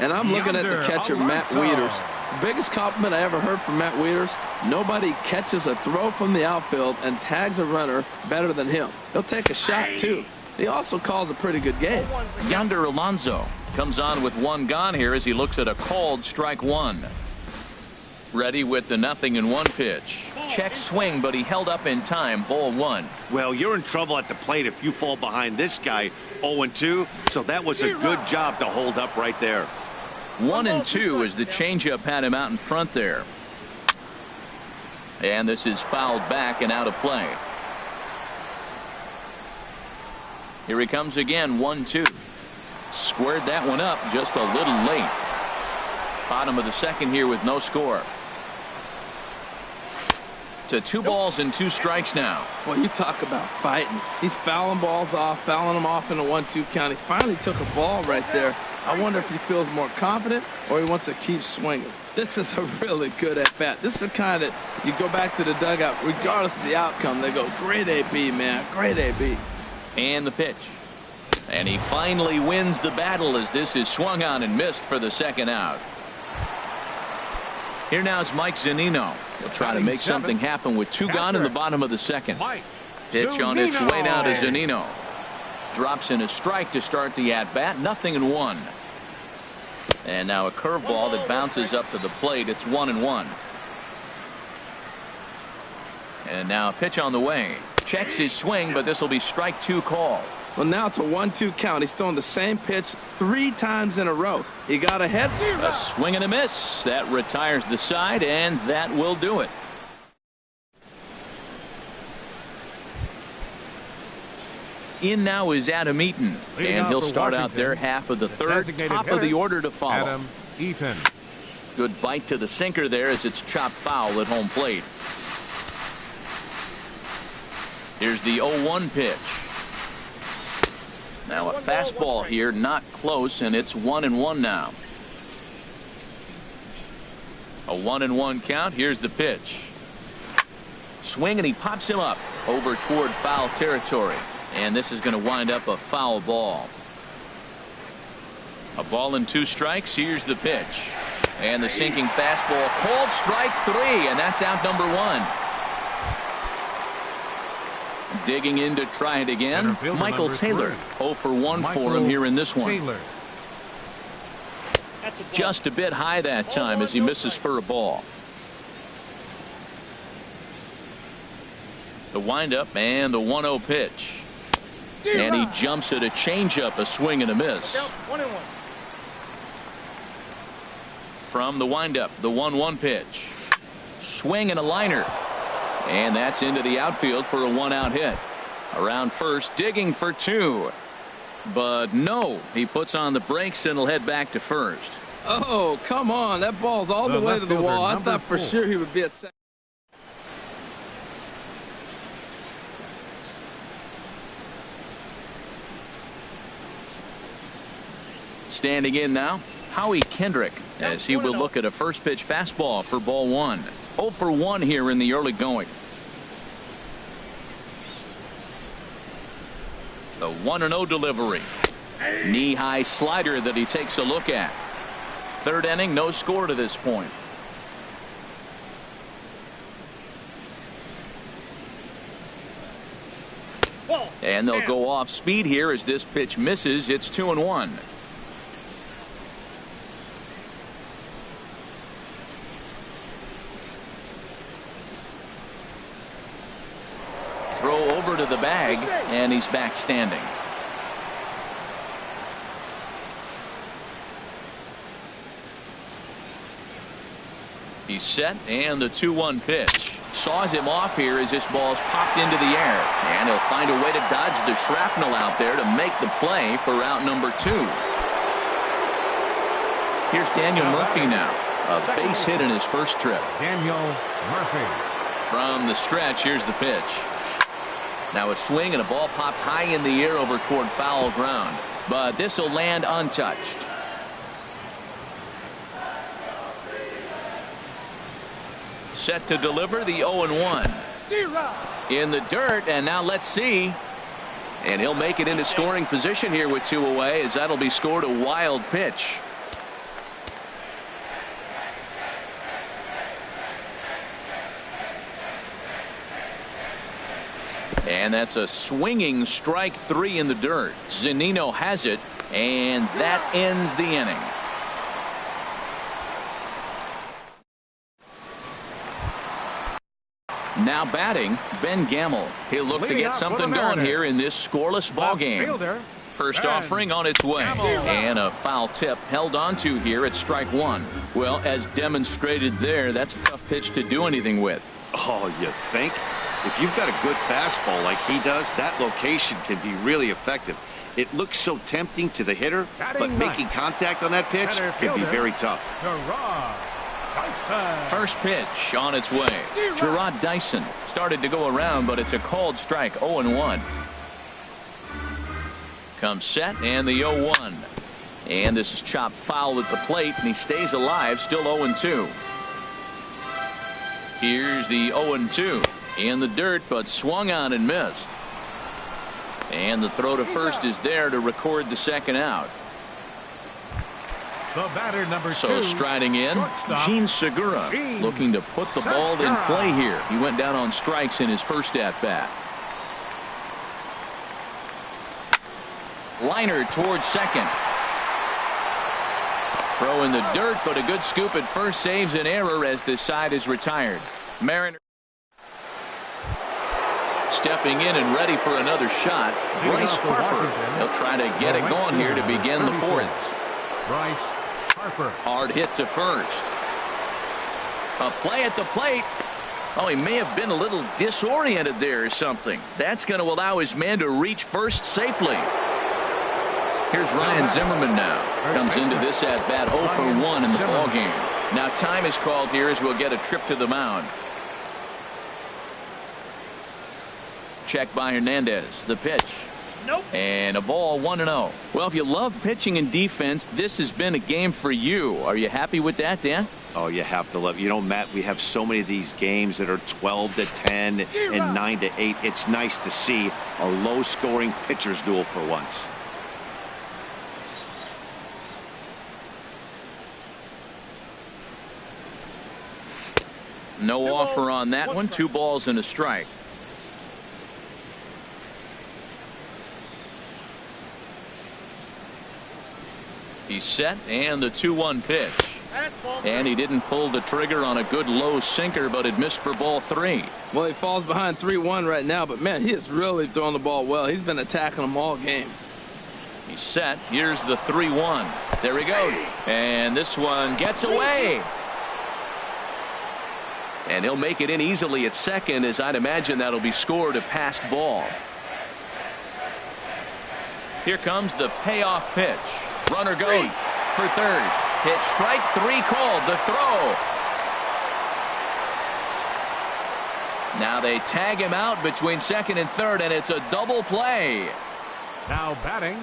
[SPEAKER 4] And I'm looking at the catcher, Matt Wieters. The biggest compliment I ever heard from Matt Wieters, nobody catches a throw from the outfield and tags a runner better than him. He'll take a shot, too. He also calls a pretty good game.
[SPEAKER 1] Yonder Alonso comes on with 1 gone here as he looks at a called strike 1. Ready with the 0-1 pitch. check swing, but he held up in time. Ball 1.
[SPEAKER 3] Well, you're in trouble at the plate if you fall behind this guy 0-2, so that was a good job to hold up right there.
[SPEAKER 1] 1-2 as the changeup had him out in front there. And this is fouled back and out of play. Here he comes again, 1-2. Squared that one up just a little late. Bottom of the second here with no score. To 2 balls and 2 strikes now.
[SPEAKER 4] Well, you talk about fighting. He's fouling balls off, fouling them off in a 1-2 count. He finally took a ball right there. I wonder if he feels more confident or he wants to keep swinging. This is a really good at-bat. This is the kind that you go back to the dugout, regardless of the outcome, they go, great AB, man, great AB.
[SPEAKER 1] And the pitch. And he finally wins the battle as this is swung on and missed for the second out. Here now is Mike Zunino. He'll try to make something happen with 2 gone in the bottom of the second. Pitch on its way now to Zunino. Drops in a strike to start the at-bat. 0-1. And now a curveball that bounces up to the plate. It's 1-1. And now a pitch on the way. Checks his swing, but this will be strike 2 call.
[SPEAKER 4] Well, now it's a 1-2 count. He's throwing the same pitch 3 times in a row. He got ahead.
[SPEAKER 1] A swing and a miss. That retires the side, and that will do it. In now is Adam Eaton, and he'll start out their half of the third. Top of the order to follow.
[SPEAKER 2] Adam Eaton.
[SPEAKER 1] Good bite to the sinker there as it's chopped foul at home plate. Here's the 0-1 pitch. Now a fastball here, not close, and it's 1-1 now. A 1-1 count. Here's the pitch. Swing, and he pops him up over toward foul territory. And this is going to wind up a foul ball. A ball and 2 strikes. Here's the pitch. And the sinking fastball called strike 3, and that's out number 1. Digging in to try it again. Michael Taylor. 0 for 1 for him here in this one. Just a bit high that time as he misses for a ball. The windup and the 1-0 pitch. And he jumps at a changeup, a swing and a miss. From the windup, the 1-1 pitch. Swing and a liner. And that's into the outfield for a 1-out hit. Around first, digging for 2. But no, he puts on the brakes and will head back to first.
[SPEAKER 4] Oh, come on. That ball's all the way to the wall. I thought for sure he would be at second.
[SPEAKER 1] Standing in now, Howie Kendrick, as he will look at a first pitch fastball for ball 1. 0 for 1 here in the early going. The 1-0 delivery. Knee-high slider that he takes a look at. Third inning, no score to this point. And they'll go off speed here as this pitch misses. It's 2-1. Throw over to the bag, and he's back standing. He's set, and the 2-1 pitch. Saws him off here as this ball's popped into the air. And he'll find a way to dodge the shrapnel out there to make the play for out number 2. Here's Daniel Murphy now. A base hit in his first trip.
[SPEAKER 2] Daniel Murphy.
[SPEAKER 1] From the stretch, here's the pitch. Now a swing and a ball popped high in the air over toward foul ground. But this will land untouched. Set to deliver the 0-1. In the dirt, and now let's see. And he'll make it into scoring position here with 2 away, as that'll be scored a wild pitch. And that's a swinging strike 3 in the dirt. Zunino has it, and that ends the inning. Now batting, Ben Gamble. He'll look to get something going here in this scoreless ball game. First offering on its way. And a foul tip held onto here at strike one. Well, as demonstrated there, that's a tough pitch to do anything with.
[SPEAKER 3] Oh, you think? If you've got a good fastball like he does, that location can be really effective. It looks so tempting to the hitter, but making contact on that pitch can be very tough.
[SPEAKER 1] First pitch on its way. Gerard Dyson started to go around, but it's a called strike. 0-1. Comes set and the 0-1. And this is chopped foul at the plate, and he stays alive, still 0-2. Here's the 0-2 in the dirt, but swung on and missed. And the throw to first is there to record the second out.
[SPEAKER 2] The batter, number 2.
[SPEAKER 1] So striding in, Gene Segura looking to put the ball in play here. He went down on strikes in his first at-bat. Liner towards second. Throw in the dirt, but a good scoop at first saves an error as this side is retired. Mariner stepping in and ready for another shot. Bryce Harper. He'll try to get it going here to begin the fourth.
[SPEAKER 2] Bryce Harper.
[SPEAKER 1] Hard hit to first. A play at the plate. Oh, he may have been a little disoriented there or something. That's going to allow his man to reach first safely. Here's Ryan Zimmerman now. Comes into this at bat 0 for 1 in the ball game. Now time is called here as we'll get a trip to the mound. Check by Hernandez. The pitch. Nope. And a ball 1-0. Well, if you love pitching and defense, this has been a game for you. Are you happy with that, Dan?
[SPEAKER 3] Oh, you have to love it. You know, Matt, we have so many of these games that are 12-10 and 9-8. It's nice to see a low-scoring pitcher's duel for once.
[SPEAKER 1] No offer on that one. 2 balls and a strike. He's set and the 2-1 pitch. And he didn't pull the trigger on a good low sinker, but it missed for ball 3.
[SPEAKER 4] Well, he falls behind 3-1 right now, but man, he is really throwing the ball well. He's been attacking them all game.
[SPEAKER 1] He's set. Here's the 3-1. There he goes. And this one gets away. And he'll make it in easily at second, as I'd imagine that'll be scored a passed ball. Here comes the payoff pitch. Runner goes for third. Hit strike 3 called. The throw. Now they tag him out between second and third, and it's a double play.
[SPEAKER 2] Now batting,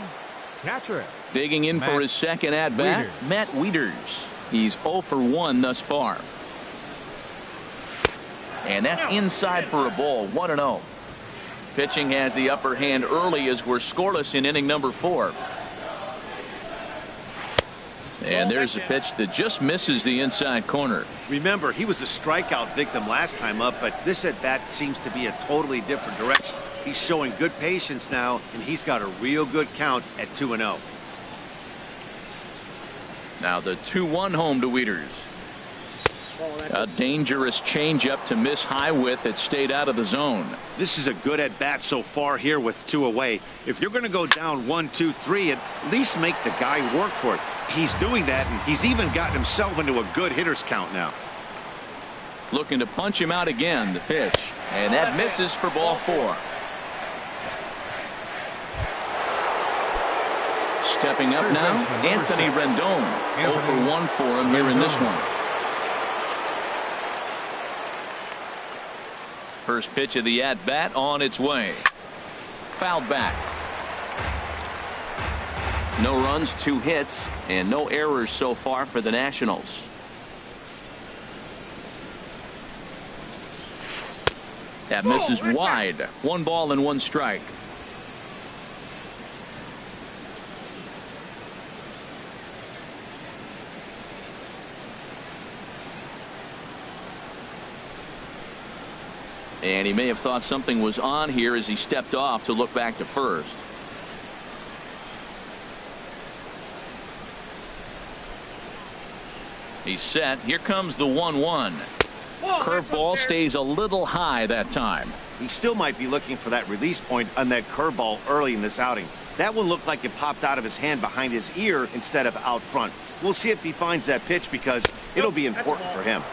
[SPEAKER 2] catcher.
[SPEAKER 1] Digging in for his second at-bat, Matt Wieters. He's 0 for 1 thus far. And that's inside for a ball. 1-0. Pitching has the upper hand early as we're scoreless in inning number 4. And there's a pitch that just misses the inside corner.
[SPEAKER 3] Remember, he was a strikeout victim last time up, but this at-bat seems to be a totally different direction. He's showing good patience now, and he's got a real good count at 2-0.
[SPEAKER 1] Now the 2-1 home to Wieters. A dangerous changeup to miss high with. It stayed out of the zone.
[SPEAKER 3] This is a good at-bat so far here with 2 away. If you're going to go down 1, 2, 3, at least make the guy work for it. He's doing that, and he's even gotten himself into a good hitter's count now.
[SPEAKER 1] Looking to punch him out again. The pitch. And that misses for ball 4. Stepping up now, Anthony Rendon. 0 for 1 for him here in this one. First pitch of the at-bat on its way. Fouled back. No runs, 2 hits, and no errors so far for the Nationals. That misses wide. 1 ball and 1 strike. And he may have thought something was on here as he stepped off to look back to first. He's set. Here comes the 1-1. Curveball stays a little high that time.
[SPEAKER 3] He still might be looking for that release point on that curveball early in this outing. That one looked like it popped out of his hand behind his ear instead of out front. We'll see if he finds that pitch because it'll be important for him.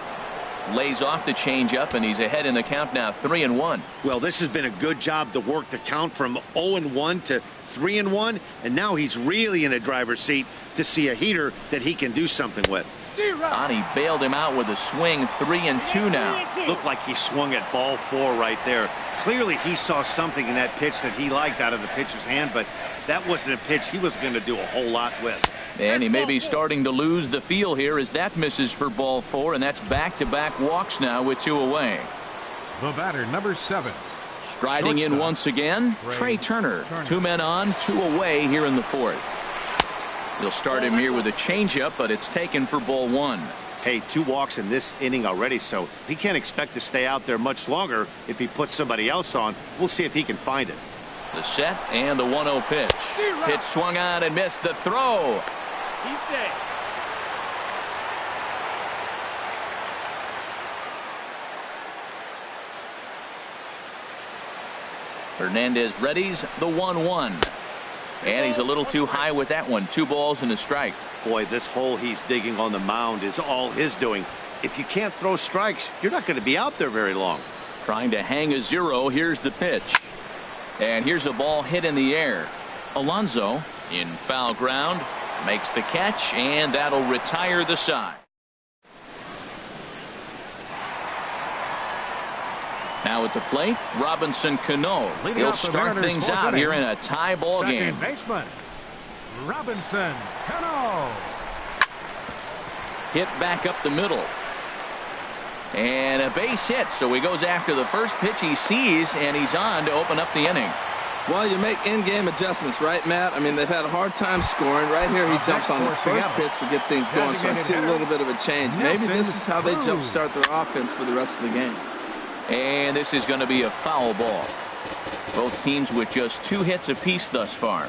[SPEAKER 1] Lays off the changeup, and he's ahead in the count now, 3-1.
[SPEAKER 3] Well, this has been a good job to work the count from 0-1 to 3-1, and now he's really in the driver's seat to see a heater that he can do something with.
[SPEAKER 1] Ani bailed him out with a swing, 3-2 now.
[SPEAKER 3] Looked like he swung at ball 4 right there. Clearly, he saw something in that pitch that he liked out of the pitcher's hand, but that wasn't a pitch he was going to do a whole lot with.
[SPEAKER 1] And he may be starting to lose the feel here as that misses for ball 4, and that's back-to-back walks now with 2 away.
[SPEAKER 2] The batter, number 7.
[SPEAKER 1] Striding in once again, Trey Turner. 2 men on, 2 away here in the 4th. He'll start him here with a changeup, but it's taken for ball 1.
[SPEAKER 3] Hey, 2 walks in this inning already, so he can't expect to stay out there much longer if he puts somebody else on. We'll see if he can find it.
[SPEAKER 1] The set and the 1-0 pitch. Pitch swung on and missed. The throw.
[SPEAKER 5] He's safe.
[SPEAKER 1] Hernandez readies the 1-1. And he's a little too high with that one. 2 balls and a strike.
[SPEAKER 3] Boy, this hole he's digging on the mound is all his doing. If you can't throw strikes, you're not going to be out there very long.
[SPEAKER 1] Trying to hang a 0. Here's the pitch. And here's a ball hit in the air. Alonso in foul ground makes the catch, and that'll retire the side. Now at the plate, Robinson Cano. He'll start things out here in a tie ball game.
[SPEAKER 2] Second baseman, Robinson Cano.
[SPEAKER 1] Hit back up the middle. And a base hit, so he goes after the first pitch he sees, and he's on to open up the inning.
[SPEAKER 4] Well, you make in-game adjustments, right, Matt? I mean, they've had a hard time scoring. Right here, he jumps on the first pitch to get things going, so I see a little bit of a change. Maybe this is how they jumpstart their offense for the rest of the game.
[SPEAKER 1] And this is going to be a foul ball. Both teams with just 2 hits apiece thus far.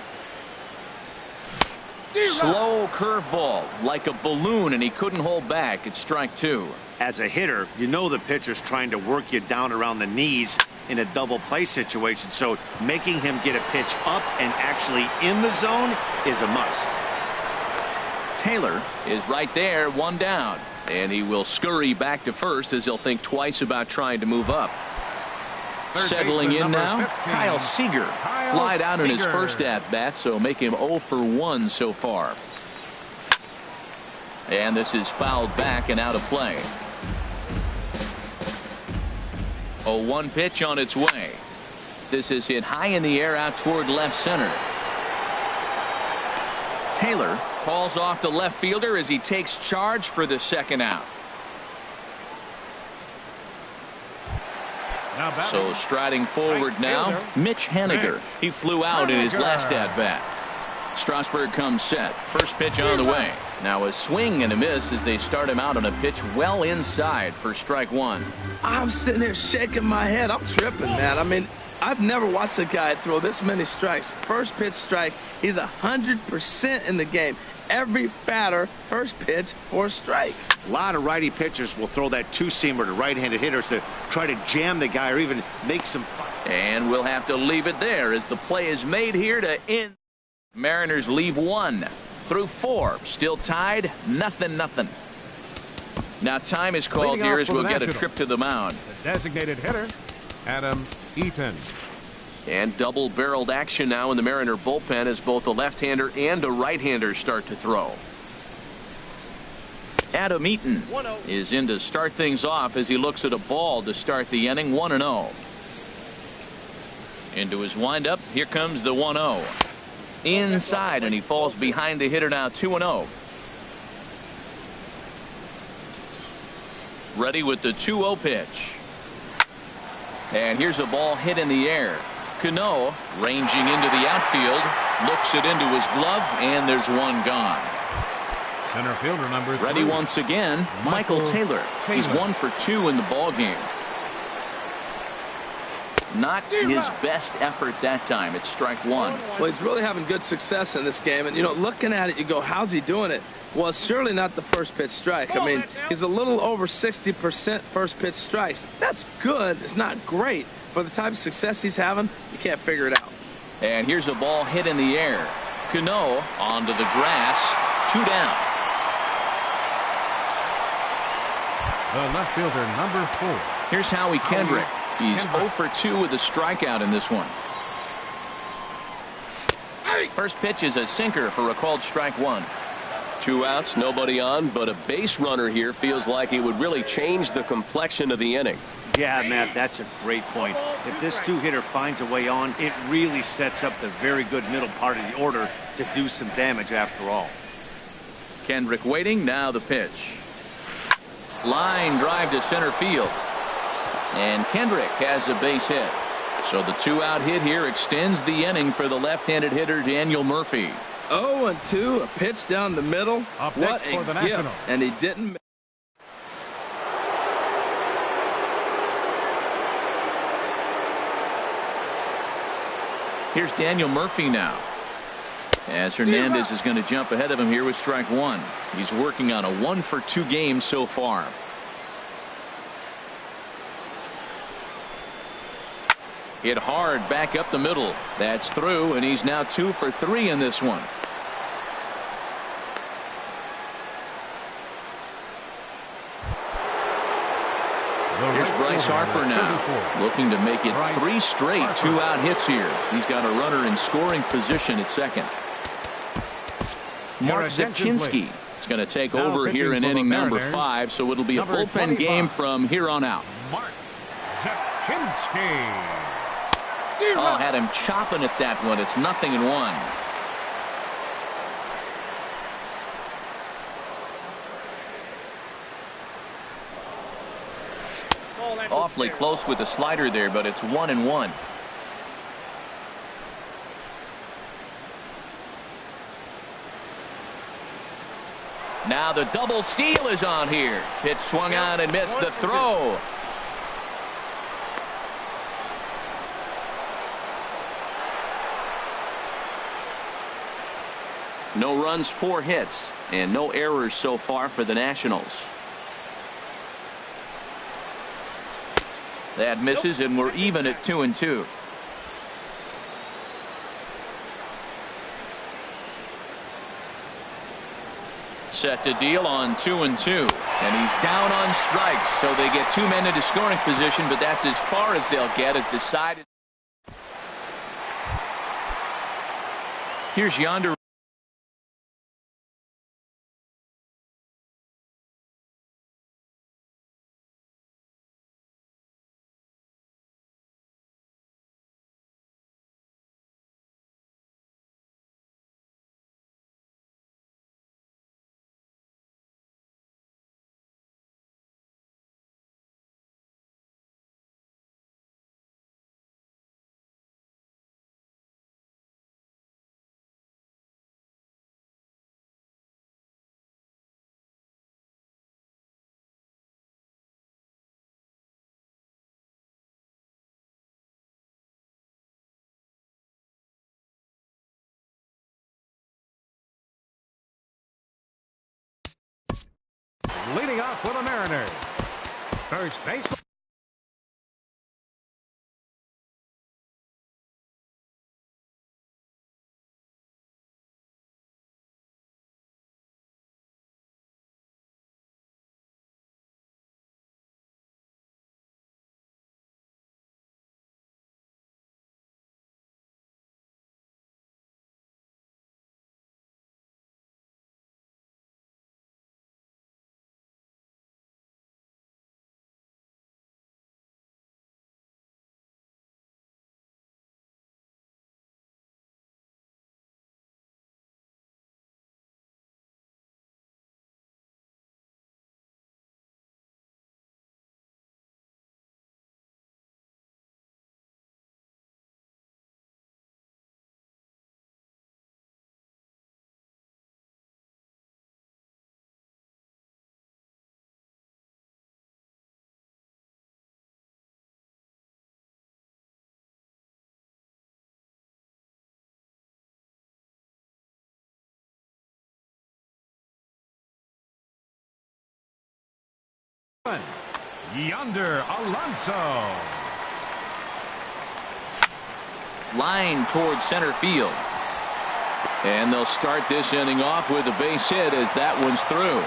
[SPEAKER 1] Slow curveball, like a balloon, and he couldn't hold back. It's strike 2.
[SPEAKER 3] As a hitter, you know the pitcher's trying to work you down around the knees in a double play situation, so making him get a pitch up and actually in the zone is a must.
[SPEAKER 1] Taylor is right there, 1 down, and he will scurry back to first as he'll think twice about trying to move up. Settling in now,
[SPEAKER 2] 15,
[SPEAKER 1] Kyle Seager. Flied out in his first at-bat, so make him 0 for 1 so far. And this is fouled back and out of play. A 1 pitch on its way. This is hit high in the air out toward left center. Taylor calls off the left fielder as he takes charge for the second out. So striding forward now, Mitch Haniger. He flew out in his last at-bat. Strasburg comes set. First pitch on the way. Now a swing and a miss as they start him out on a pitch well inside for strike 1.
[SPEAKER 4] I'm sitting here shaking my head. I'm tripping, man. I mean, I've never watched a guy throw this many strikes. First pitch strike, he's 100% in the game. Every batter, first pitch or strike.
[SPEAKER 3] A lot of righty pitchers will throw that 2-seamer to right-handed hitters to try to jam the guy or even make some.
[SPEAKER 1] And we'll have to leave it there as the play is made here to end. Mariners leave 1 through 4. Still tied, 0-0. Now time is called here as we'll get a trip to the mound.
[SPEAKER 2] The designated hitter, Adam Eaton.
[SPEAKER 1] And double-barreled action now in the Mariner bullpen as both a left-hander and a right-hander start to throw. Adam Eaton is in to start things off as he looks at a ball to start the inning. 1-0. Into his windup, here comes the 1-0. Inside, and he falls behind the hitter now. 2-0. Ready with the 2-0 pitch. And here's a ball hit in the air. Cano ranging into the outfield, looks it into his glove, and there's 1 gone.
[SPEAKER 2] Center fielder number 3.
[SPEAKER 1] Ready once again, Michael Taylor. He's 1 for 2 in the ball game. Not his best effort that time. It's strike one.
[SPEAKER 4] Well, he's really having good success in this game. And, you know, looking at it, you go, how's he doing it? Well, it's surely not the first pitch strike. I mean, he's a little over 60% first pitch strikes. That's good. It's not great. For the type of success he's having, you can't figure it out.
[SPEAKER 1] And here's a ball hit in the air. Cano onto the grass. 2 down.
[SPEAKER 2] The left fielder, number 4.
[SPEAKER 1] Here's Howie Kendrick. He's 0 for 2 with a strikeout in this one. First pitch is a sinker for a called strike one.
[SPEAKER 5] 2 outs, nobody on, but a base runner here feels like it would really change the complexion of the inning.
[SPEAKER 3] Yeah, Matt, that's a great point. If this 2-hitter finds a way on, it really sets up the very good middle part of the order to do some damage after all.
[SPEAKER 1] Kendrick waiting. Now the pitch. Line drive to center field. And Kendrick has a base hit. So the 2-out hit here extends the inning for the left-handed hitter Daniel Murphy.
[SPEAKER 4] 0-2, a pitch down the middle.
[SPEAKER 2] Up
[SPEAKER 4] What
[SPEAKER 2] next for the
[SPEAKER 4] a gift.
[SPEAKER 2] Nationals.
[SPEAKER 4] And he didn't.
[SPEAKER 1] Here's Daniel Murphy now, as Hernandez is going to jump ahead of him here with strike one. He's working on a 1 for 2 game so far. Hit hard back up the middle. That's through, and he's now 2 for 3 in this one. Here's Bryce Harper now, looking to make it 3 straight 2-out hits here. He's got a runner in scoring position at second. Mark Zepchinski is going to take over here in inning number 5, so it'll be a bullpen game from here on out.
[SPEAKER 2] Mark Zepchinski.
[SPEAKER 1] Oh, had him chopping at that one. It's 0-1. Awfully close with the slider there, but it's 1-1. Now the double steal is on here. Pitch swung on and missed the throw. No runs, 4 hits, and no errors so far for the Nationals. That misses, and we're even at 2-2. Set to deal on 2-2, and he's down on strikes, so they get 2 men into scoring position, but that's as far as they'll get as decided. Here's Yonder.
[SPEAKER 2] Leading off for the Mariners, first base. Yonder Alonso.
[SPEAKER 1] Line towards center field. And they'll start this inning off with a base hit as that one's through.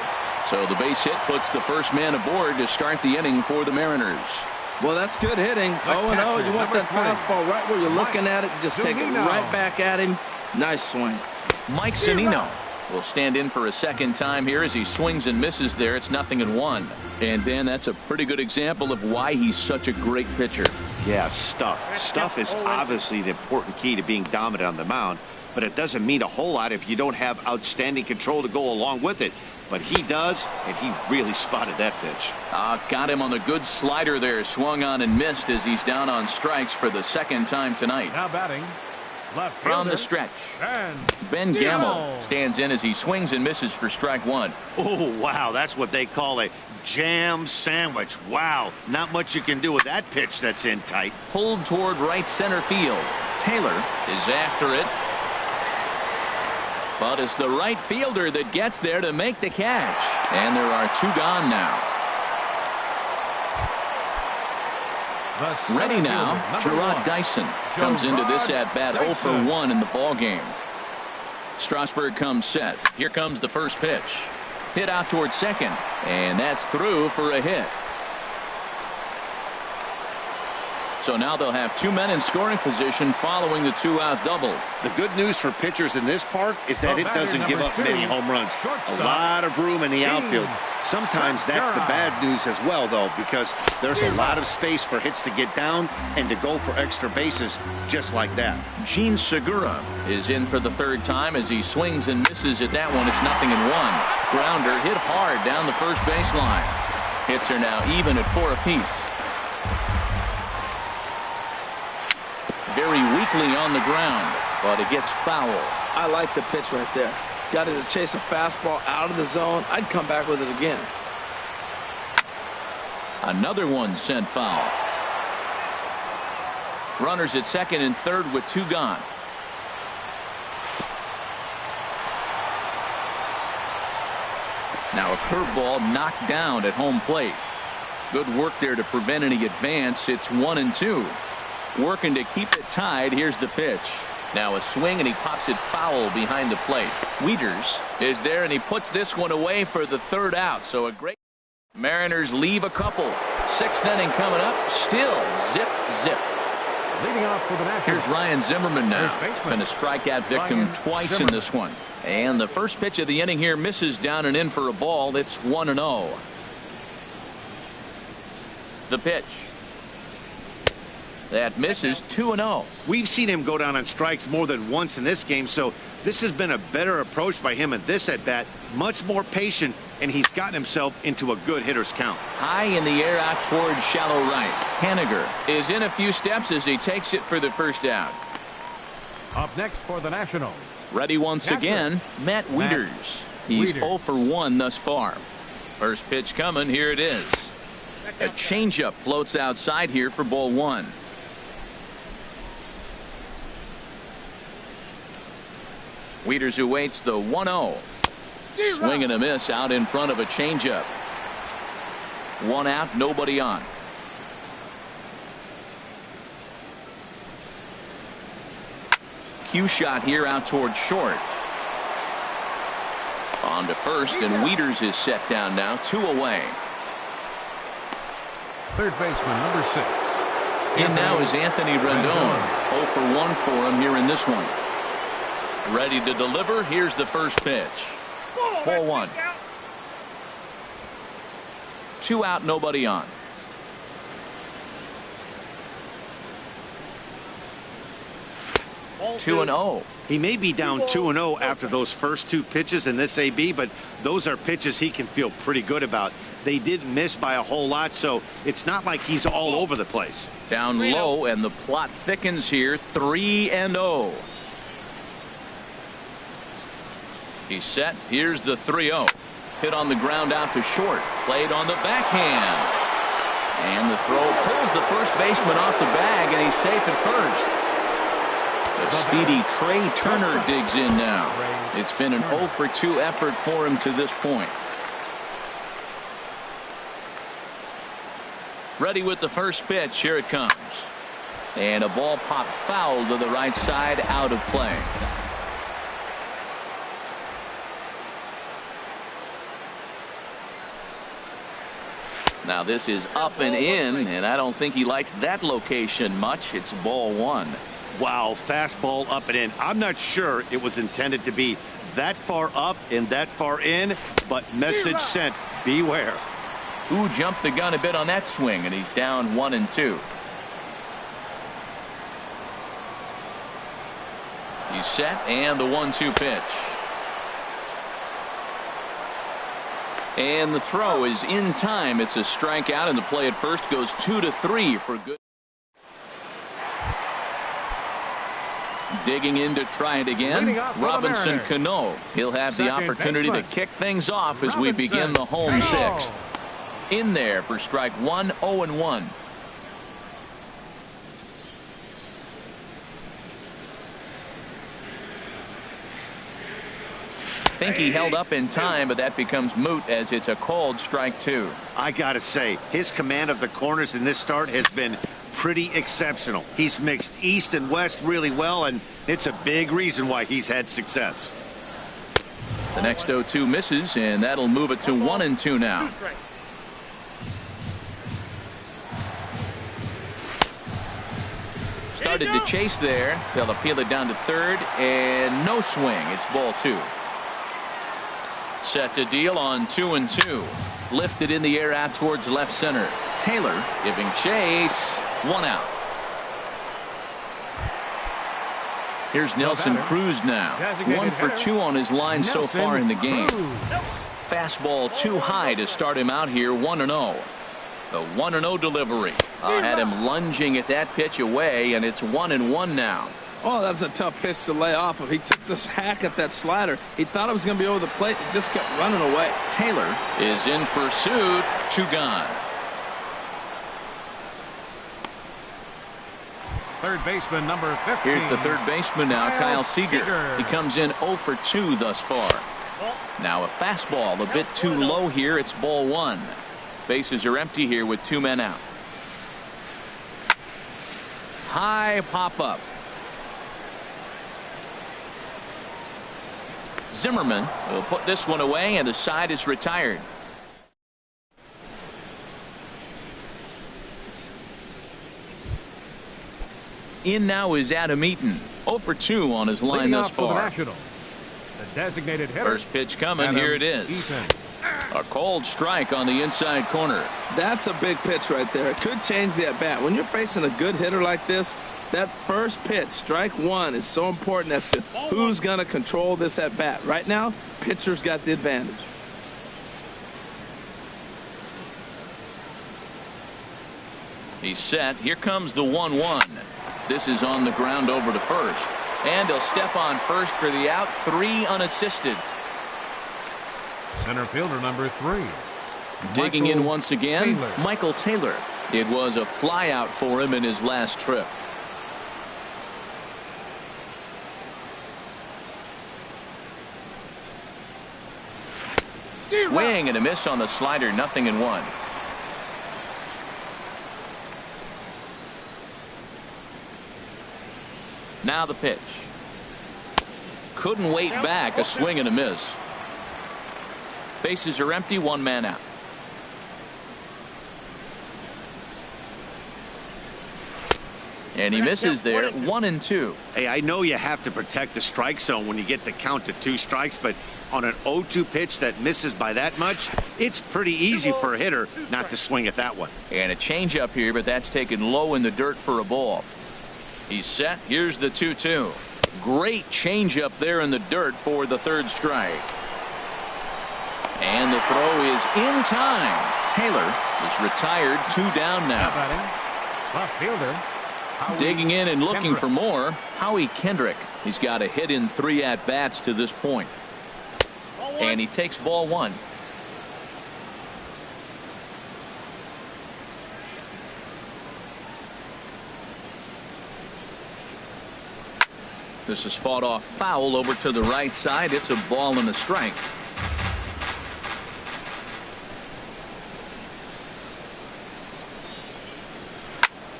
[SPEAKER 1] So the base hit puts the first man aboard to start the inning for the Mariners.
[SPEAKER 4] Well, that's good hitting. 0-0. You want that fastball right where you're looking at it. Just take it right back at him. Nice swing.
[SPEAKER 1] Mike Zunino will stand in for a second time here as he swings and misses there. It's 0-1. And Dan, that's a pretty good example of why he's such a great pitcher.
[SPEAKER 3] Yeah, stuff. Stuff is obviously the important key to being dominant on the mound, but it doesn't mean a whole lot if you don't have outstanding control to go along with it. But he does, and he really spotted that pitch.
[SPEAKER 1] Got him on the good slider there. Swung on and missed as he's down on strikes for the second time tonight.
[SPEAKER 2] Now batting. Left
[SPEAKER 1] From the stretch, Ben Gamble stands in as he swings and misses for strike one.
[SPEAKER 3] Oh, wow, that's what they call a jam sandwich. Wow, not much you can do with that pitch that's in tight.
[SPEAKER 1] Pulled toward right center field. Taylor is after it. But it's the right fielder that gets there to make the catch. And there are two gone now. Ready now, Gerard Dyson comes into this at-bat 0 for 1 in the ball game. Strasburg comes set. Here comes the first pitch. Hit out towards second, and that's through for a hit. So now they'll have two men in scoring position following the two-out double.
[SPEAKER 3] The good news for pitchers in this park is that it doesn't give up many home runs. A lot of room in the outfield. Sometimes that's the bad news as well, though, because there's a lot of space for hits to get down and to go for extra bases just like that.
[SPEAKER 1] Gene Segura is in for the third time as he swings and misses at that one. It's 0-1. Grounder hit hard down the first baseline. Hits are now even at 4 apiece. Very weakly on the ground, but it gets foul.
[SPEAKER 4] I like the pitch right there. Got it to chase a fastball out of the zone. I'd come back with it again.
[SPEAKER 1] Another one sent foul. Runners at second and third with two gone. Now a curveball knocked down at home plate. Good work there to prevent any advance. It's 1-2. Working to keep it tied. Here's the pitch. Now a swing, and he pops it foul behind the plate. Wieters is there, and he puts this one away for the third out. So a great. Mariners leave a couple. Sixth inning coming up. Still zip, zip.
[SPEAKER 2] Leading off for the Nationals.
[SPEAKER 1] Here's Ryan Zimmerman now. Been a strikeout victim twice in this one. And the first pitch of the inning here misses down and in for a ball. It's 1-0. The pitch. That misses. 2-0.
[SPEAKER 3] We've seen him go down on strikes more than once in this game, so this has been a better approach by him at this at-bat. Much more patient, and he's gotten himself into a good hitter's count.
[SPEAKER 1] High in the air out towards shallow right. Haniger is in a few steps as he takes it for the first out.
[SPEAKER 2] Up next for the Nationals.
[SPEAKER 1] Ready once again, Matt Wieters. He's 0 for 1 thus far. First pitch coming. Here it is. A changeup floats outside here for ball one. Wieters awaits the 1-0. Swing and a miss out in front of a changeup. One out, nobody on. Cue shot here out towards short. On to first, and Wieters is set down now, 2 away.
[SPEAKER 2] Third baseman, number 6.
[SPEAKER 1] In now is Anthony Rendon. 0 for 1 for him here in this one. Ready to deliver. Here's the first pitch. 4-1. 2 out, nobody on. 2-0.
[SPEAKER 3] He may be down 2-0 after those first 2 pitches in this AB, but those are pitches he can feel pretty good about. They didn't miss by a whole lot, so it's not like he's all over the place.
[SPEAKER 1] Down low, and the plot thickens here. 3-0. He's set. Here's the 3-0. Hit on the ground out to short. Played on the backhand. And the throw pulls the first baseman off the bag, and he's safe at first. The speedy Trey Turner digs in now. It's been an 0 for 2 effort for him to this point. Ready with the first pitch. Here it comes. And a ball popped foul to the right side, out of play. Now this is up and in, and I don't think he likes that location much. It's ball one.
[SPEAKER 3] Wow, fastball up and in. I'm not sure it was intended to be that far up and that far in, but message sent, beware.
[SPEAKER 1] Who jumped the gun a bit on that swing, and he's down 1-2. He's set, and the 1-2 pitch. And the throw is in time. It's a strikeout, and the play at first goes 2-3 for good. Digging in to try it again, Robinson Cano. He'll have the opportunity to kick things off as we begin the home sixth. In there for strike one, 0-1. I think he held up in time, but that becomes moot as it's a called strike two.
[SPEAKER 3] I gotta say, his command of the corners in this start has been pretty exceptional. He's mixed east and west really well, and it's a big reason why he's had success.
[SPEAKER 1] The next 0-2 misses, and that'll move it to 1-2 now. Started to chase there. They'll appeal it down to third, and no swing. It's ball two. Set to deal on 2-2. Lifted in the air out towards left center. Taylor giving chase. One out. Here's Nelson Cruz now. 1 for 2 on his line so far in the game. Fastball too high to start him out here. 1-0. The 1-0 delivery. Had him lunging at that pitch away, and it's 1-1 now.
[SPEAKER 4] Oh, that was a tough pitch to lay off of. He took this hack at that slider. He thought it was going to be over the plate. It just kept running away.
[SPEAKER 1] Taylor is in pursuit. 2 gone.
[SPEAKER 2] Third baseman number 15.
[SPEAKER 1] Here's the third baseman now, Kyle Seager. He comes in 0 for 2 thus far. Now a fastball a bit too low here. It's ball one. Bases are empty here with 2 men out. High pop up. Zimmerman will put this one away, and the side is retired. In now is Adam Eaton. 0 for 2 on his line thus far.
[SPEAKER 2] The designated hitter.
[SPEAKER 1] First pitch coming.
[SPEAKER 2] Adam
[SPEAKER 1] Here it is.
[SPEAKER 2] Eaton.
[SPEAKER 1] A cold strike on the inside corner.
[SPEAKER 4] That's a big pitch right there. It could change the at bat. When you're facing a good hitter like this, that first pitch, strike one, is so important as to who's going to control this at bat. Right now, pitcher's got the advantage.
[SPEAKER 1] He's set. Here comes the 1-1. This is on the ground over to first. And he'll step on first for the out. 3 unassisted.
[SPEAKER 2] Center fielder number 3.
[SPEAKER 1] Digging in once again,
[SPEAKER 2] Taylor.
[SPEAKER 1] Michael Taylor. It was a fly out for him in his last trip. Swing and a miss on the slider. 0-1. Now the pitch. Couldn't wait back. A swing and a miss. Bases are empty. 1 man out. And he misses there. 1-2.
[SPEAKER 3] Hey, I know you have to protect the strike zone when you get the count to 2 strikes, but on an 0-2 pitch that misses by that much, it's pretty easy for a hitter not to swing at that one.
[SPEAKER 1] And a changeup here, but that's taken low in the dirt for a ball. He's set. Here's the 2-2. Great changeup there in the dirt for the third strike. And the throw is in time. Taylor is retired. 2 down now.
[SPEAKER 2] Left fielder.
[SPEAKER 1] Digging in and looking for more. Howie Kendrick. He's got a hit in 3 at-bats to this point. And he takes ball 1. This is fought off foul over to the right side. It's a ball and a strike.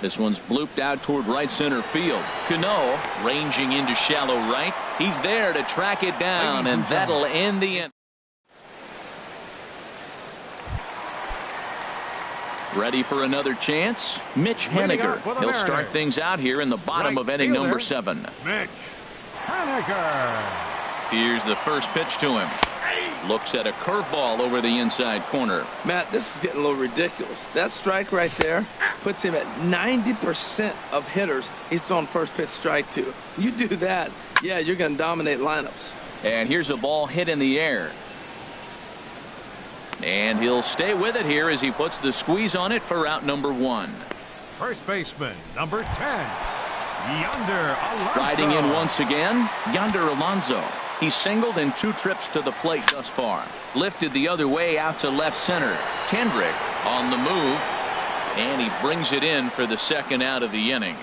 [SPEAKER 1] This one's blooped out toward right center field. Cano ranging into shallow right. He's there to track it down, and that'll end the inning. Ready for another chance? Mitch Haniger. He'll start things out here in the bottom of inning number 7.
[SPEAKER 2] Mitch Haniger.
[SPEAKER 1] Here's the first pitch to him. Looks at a curveball over the inside corner.
[SPEAKER 4] Matt, this is getting a little ridiculous. That strike right there puts him at 90% of hitters he's thrown first pitch strike to. You do that, yeah, you're going to dominate lineups.
[SPEAKER 1] And here's a ball hit in the air. And he'll stay with it here as he puts the squeeze on it for out number 1.
[SPEAKER 2] First baseman, number 10, Yonder Alonso.
[SPEAKER 1] Riding in once again, Yonder Alonso. He's singled in 2 trips to the plate thus far. Lifted the other way out to left center. Kendrick on the move. And he brings it in for the second out of the inning.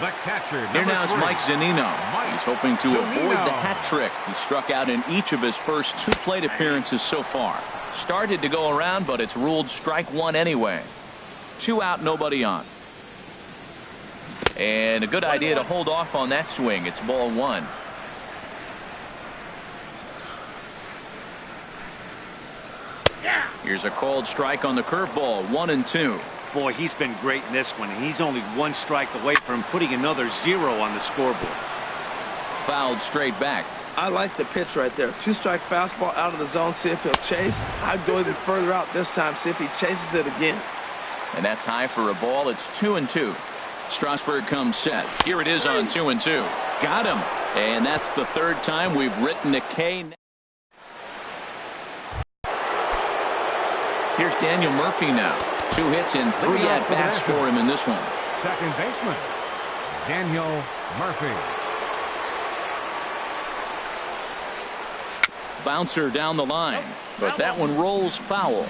[SPEAKER 2] The catcher,
[SPEAKER 1] Here now is Mike Zunino. He's hoping to avoid the
[SPEAKER 2] Zunino.
[SPEAKER 1] hat trick. He struck out in each of his first 2 plate appearances so far. Started to go around, but it's ruled strike 1 anyway. 2 out, nobody on. And a good idea to hold off on that swing. It's ball 1. Here's a called strike on the curveball. 1-2.
[SPEAKER 3] Boy, he's been great in this one, and he's only 1 strike away from putting another 0 on the scoreboard.
[SPEAKER 1] Fouled straight back.
[SPEAKER 4] I like the pitch right there. 2-strike fastball out of the zone, see if he'll chase. I'd go even further out this time, see if he chases it again.
[SPEAKER 1] And that's high for a ball. It's 2-2. Strasburg comes set. Here it is on 2-2. Got him. And that's the 3rd time we've written a K. Here's Daniel Murphy now. 2 hits and 3 at-bats for him in this one.
[SPEAKER 2] Second baseman, Daniel Murphy.
[SPEAKER 1] Bouncer down the line, but that one rolls foul.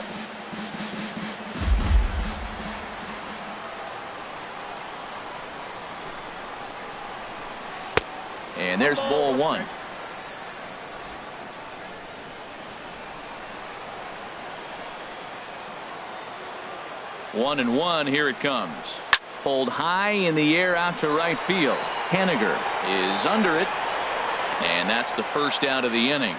[SPEAKER 1] And there's ball 1. One and 1. Here it comes. Pulled high in the air out to right field. Haniger is under it. And that's the first out of the inning.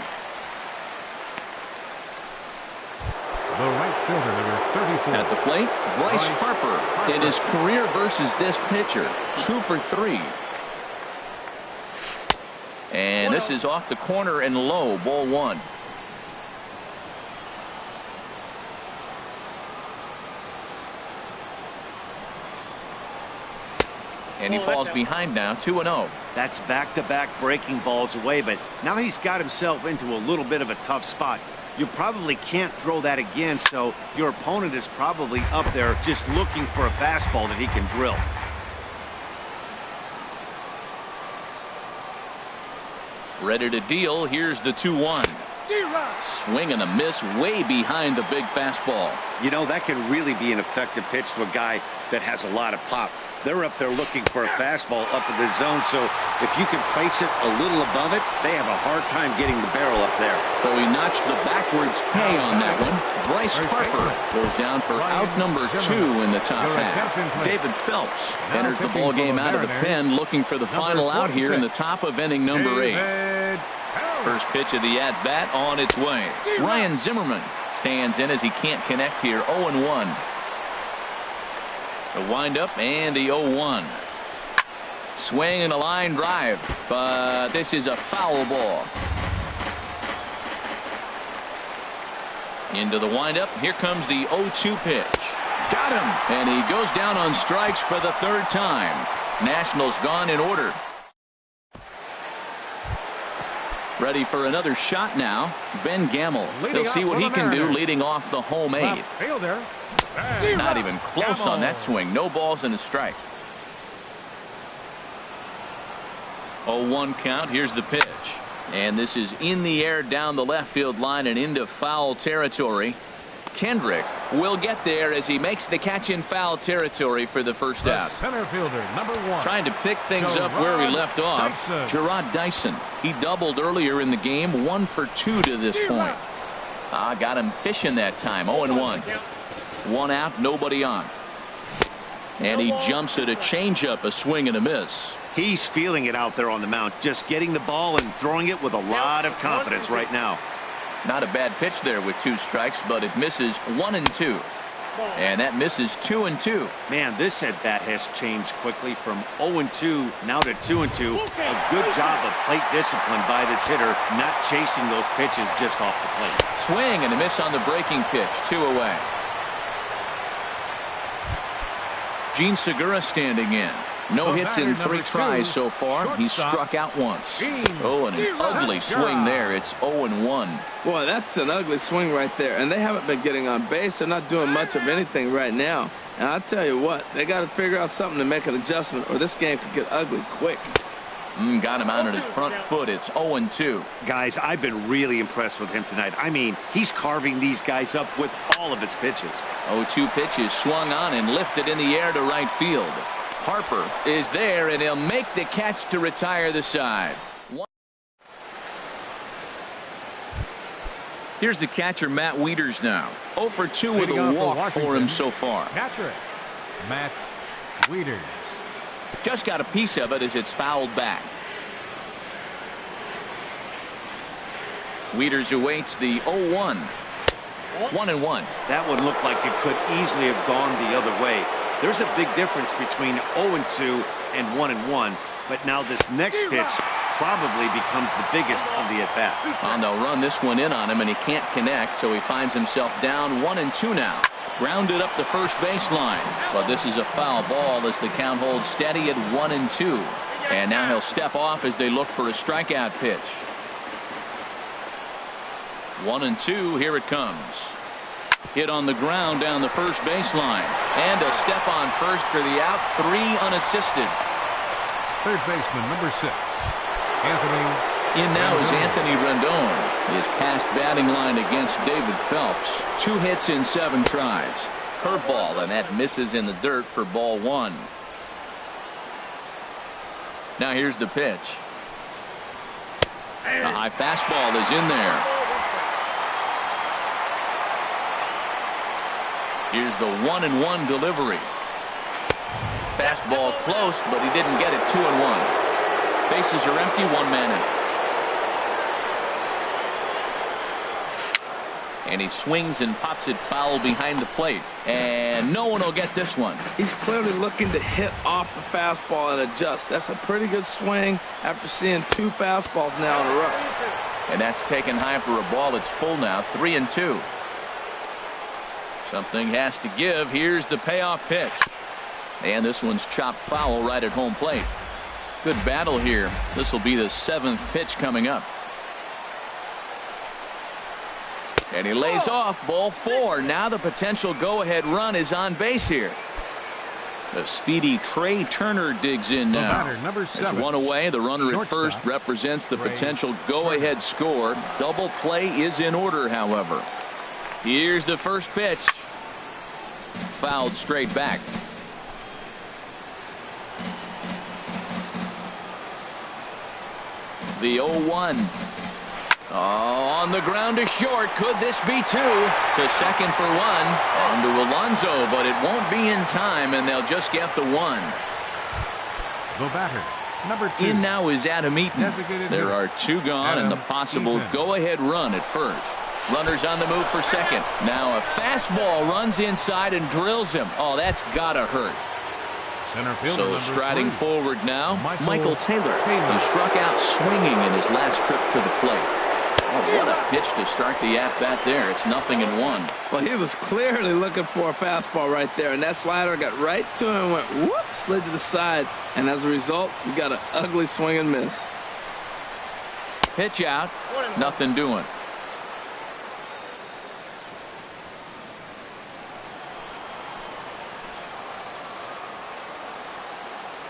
[SPEAKER 2] The right fielder, number 34.
[SPEAKER 1] At the plate, Bryce Harper in his career versus this pitcher. 2 for 3. And this is off the corner and low. Ball 1. And he falls behind now, 2-0.
[SPEAKER 3] That's back-to-back breaking balls away, but now he's got himself into a little bit of a tough spot. You probably can't throw that again, so your opponent is probably up there just looking for a fastball that he can drill.
[SPEAKER 1] Ready to deal. Here's the 2-1. Swing and a miss way behind the big fastball.
[SPEAKER 3] You know, that can really be an effective pitch to a guy that has a lot of pop. They're up there looking for a fastball up in the zone, so if you can place it a little above it, they have a hard time getting the barrel up there.
[SPEAKER 1] So he notched the backwards K on that one. Bryce Harper goes down for out number 2 in the top half. David Phelps enters the ball game out of the pen, looking for the final out here in the top of inning number 8. First pitch of the at-bat on its way. Ryan Zimmerman stands in as he can't connect here. 0-1. The windup and the 0-1. Swing and a line drive, but this is a foul ball. Into the windup. Here comes the 0-2 pitch. Got him, and he goes down on strikes for the 3rd time. Nationals gone in order. Ready for another shot now. Ben Gamble. He'll see what he can do leading off the home 8th.
[SPEAKER 2] Fielder.
[SPEAKER 1] Not even close on that swing. No balls and a strike. 0-1 count. Here's the pitch. And this is in the air down the left field line and into foul territory. Kendrick will get there as he makes the catch in foul territory for the first out.
[SPEAKER 2] Center fielder, number 1.
[SPEAKER 1] Trying to pick things up where he left off. Gerard Dyson. He doubled earlier in the game. 1 for 2 to this point. Got him fishing that time. 0-1. 1 out, nobody on. And he jumps at a changeup, a swing and a miss.
[SPEAKER 3] He's feeling it out there on the mound, just getting the ball and throwing it with a lot of confidence right now.
[SPEAKER 1] Not a bad pitch there with 2 strikes, but it misses 1-2. And that misses 2-2.
[SPEAKER 3] Man, this at-bat has changed quickly from 0-2 now to 2-2. A good job of plate discipline by this hitter, not chasing those pitches just off the plate.
[SPEAKER 1] Swing and a miss on the breaking pitch, 2 away. Gene Segura standing in. No hits in 3 tries so far. He's struck out once. Oh, and an ugly swing there. It's 0-1.
[SPEAKER 4] Boy, that's an ugly swing right there. And they haven't been getting on base. They're not doing much of anything right now. And I'll tell you what, they got to figure out something to make an adjustment, or this game could get ugly quick.
[SPEAKER 1] Got him out on his front foot. It's 0-2.
[SPEAKER 3] Guys, I've been really impressed with him tonight. I mean, he's carving these guys up with all of his pitches.
[SPEAKER 1] 0-2 pitch is swung on and lifted in the air to right field. Harper is there, and he'll make the catch to retire the side. Here's the catcher, Matt Wieters, now. 0 for 2 with a walk for him so far.
[SPEAKER 2] Catcher, Matt Wieters.
[SPEAKER 1] Just got a piece of it as it's fouled back. Wieters awaits the 0-1. 1-1.
[SPEAKER 3] That one looked like it could easily have gone the other way. There's a big difference between 0-2 and 1-1, but now this next pitch probably becomes the biggest of the at-bat.
[SPEAKER 1] And they'll run this one in on him, and he can't connect, so he finds himself down 1-2 now. Grounded up the first baseline, but this is a foul ball as the count holds steady at 1-2. And now he'll step off as they look for a strikeout pitch. 1-2, here it comes. Hit on the ground down the first baseline. And a step on first for the out. 3 unassisted.
[SPEAKER 2] Third baseman, number 6, Anthony.
[SPEAKER 1] In now is Anthony Rendon. His past batting line against David Phelps. 2 hits in 7 tries. Curveball, and that misses in the dirt for ball 1. Now here's the pitch. A high fastball is in there. Here's the 1-1 delivery. Fastball close, but he didn't get it. 2-1. Bases are empty, 1 man out. And he swings and pops it foul behind the plate. And no one will get this one.
[SPEAKER 4] He's clearly looking to hit off the fastball and adjust. That's a pretty good swing after seeing 2 fastballs now in a row.
[SPEAKER 1] And that's taken high for a ball. It's full now, 3-2. Something has to give. Here's the payoff pitch. And this one's chopped foul right at home plate. Good battle here. This will be the 7th pitch coming up. And he lays off, ball 4. Now the potential go-ahead run is on base here. The speedy Trey Turner digs in now. There's 1 away. The runner at first represents the potential go-ahead score. Double play is in order, however. Here's the first pitch. Fouled straight back. The 0-1. On the ground to short. Could this be 2? To second for 1. On to Alonso, but it won't be in time, and they'll just get the 1.
[SPEAKER 2] The batter, number 2.
[SPEAKER 1] In now is Adam Eaton. There are 2 gone, and the possible go-ahead run at first. Runners on the move for second. Now a fastball runs inside and drills him. Oh, that's gotta hurt. So striding forward now, Michael Taylor. He struck out swinging in his last trip to the plate. Oh, what a pitch to start the at-bat there. It's 0-1.
[SPEAKER 4] Well, he was clearly looking for a fastball right there, and that slider got right to him and went whoop, slid to the side. And as a result, you got an ugly swing and miss.
[SPEAKER 1] Pitch out, nothing doing.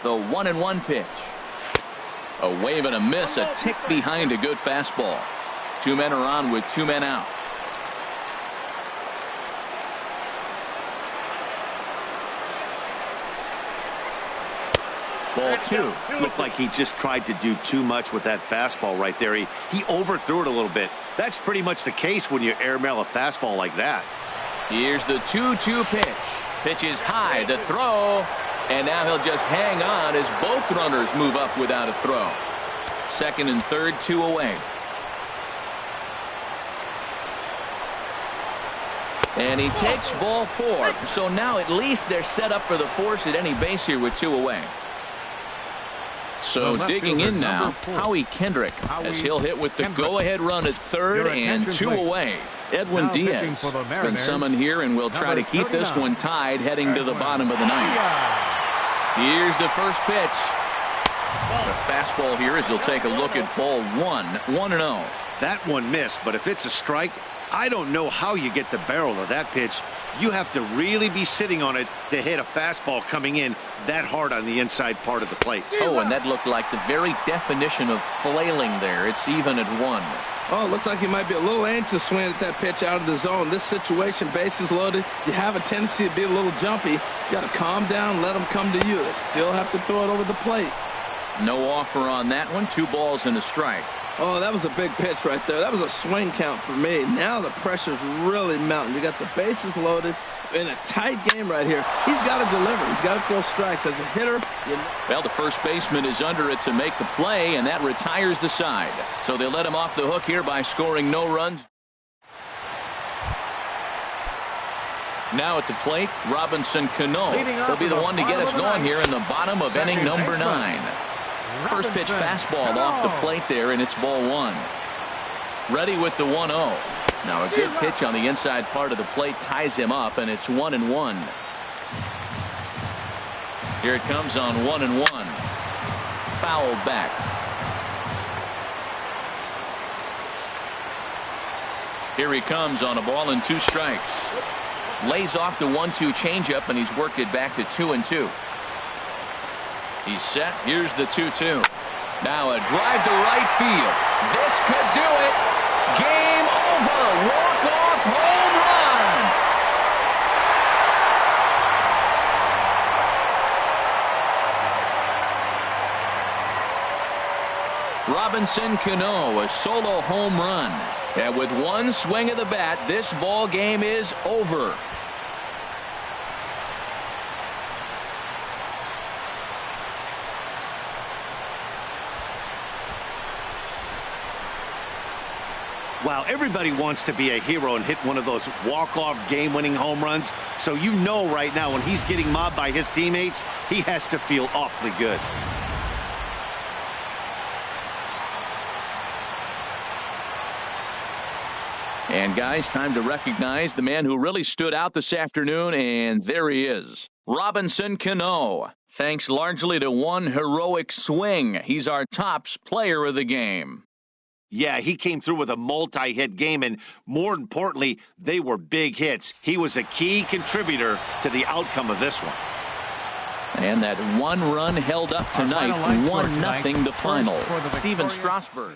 [SPEAKER 1] The 1-1 pitch. A wave and a miss, a tick behind a good fastball. 2 men are on with 2 men out. Ball 2.
[SPEAKER 3] Looked like he just tried to do too much with that fastball right there. He overthrew it a little bit. That's pretty much the case when you airmail a fastball like that.
[SPEAKER 1] Here's the 2-2 pitch. Pitch is high, the throw, and now he'll just hang on as both runners move up without a throw. Second and third, 2 away. And he takes ball 4. So now at least they're set up for the force at any base here with 2 away. So digging in now, Howie Kendrick, as he'll hit with the go-ahead run at third and 2 away. Edwin Diaz has been summoned here and will try to keep this one tied heading to the bottom of the ninth. Here's the first pitch. The fastball here as he'll take a look at ball 1, 1-0.
[SPEAKER 3] That one missed, but if it's a strike, I don't know how you get the barrel of that pitch. You have to really be sitting on it to hit a fastball coming in that hard on the inside part of the plate.
[SPEAKER 1] Oh, and that looked like the very definition of flailing there. It's even at 1.
[SPEAKER 4] Oh, it looks like he might be a little anxious swinging at that pitch out of the zone. This situation, bases loaded, you have a tendency to be a little jumpy. You got to calm down, let them come to you. They still have to throw it over the plate.
[SPEAKER 1] No offer on that one. 2 balls and a strike.
[SPEAKER 4] Oh, that was a big pitch right there. That was a swing count for me. Now the pressure's really mounting. You got the bases loaded in a tight game right here. He's got to deliver. He's got to throw strikes. As a hitter,
[SPEAKER 1] well, the first baseman is under it to make the play, and that retires the side. So they'll let him off the hook here by scoring no runs. Now at the plate, Robinson Cano will be the one to get us going here in the bottom of inning number 9. First pitch fastball off the plate there, and it's ball 1. Ready with the 1-0. Now a good pitch on the inside part of the plate ties him up, and it's 1-1. Here it comes on 1-1. Fouled back. Here he comes on a ball and 2 strikes. Lays off the 1-2 changeup, and he's worked it back to 2-2. He's set. Here's the 2-2. Now a drive to right field. This could do it. Game over. Walk-off home run. Robinson Cano, a solo home run. And with one swing of the bat, this ball game is over.
[SPEAKER 3] Wow, everybody wants to be a hero and hit one of those walk-off game-winning home runs. So you know right now when he's getting mobbed by his teammates, he has to feel awfully good.
[SPEAKER 1] And guys, time to recognize the man who really stood out this afternoon, and there he is. Robinson Cano. Thanks largely to one heroic swing. He's our tops player of the game.
[SPEAKER 3] Yeah, he came through with a multi-hit game, and more importantly, they were big hits. He was a key contributor to the outcome of this one.
[SPEAKER 1] And that one run held up tonight, 1-0 the final. Steven Strasburg.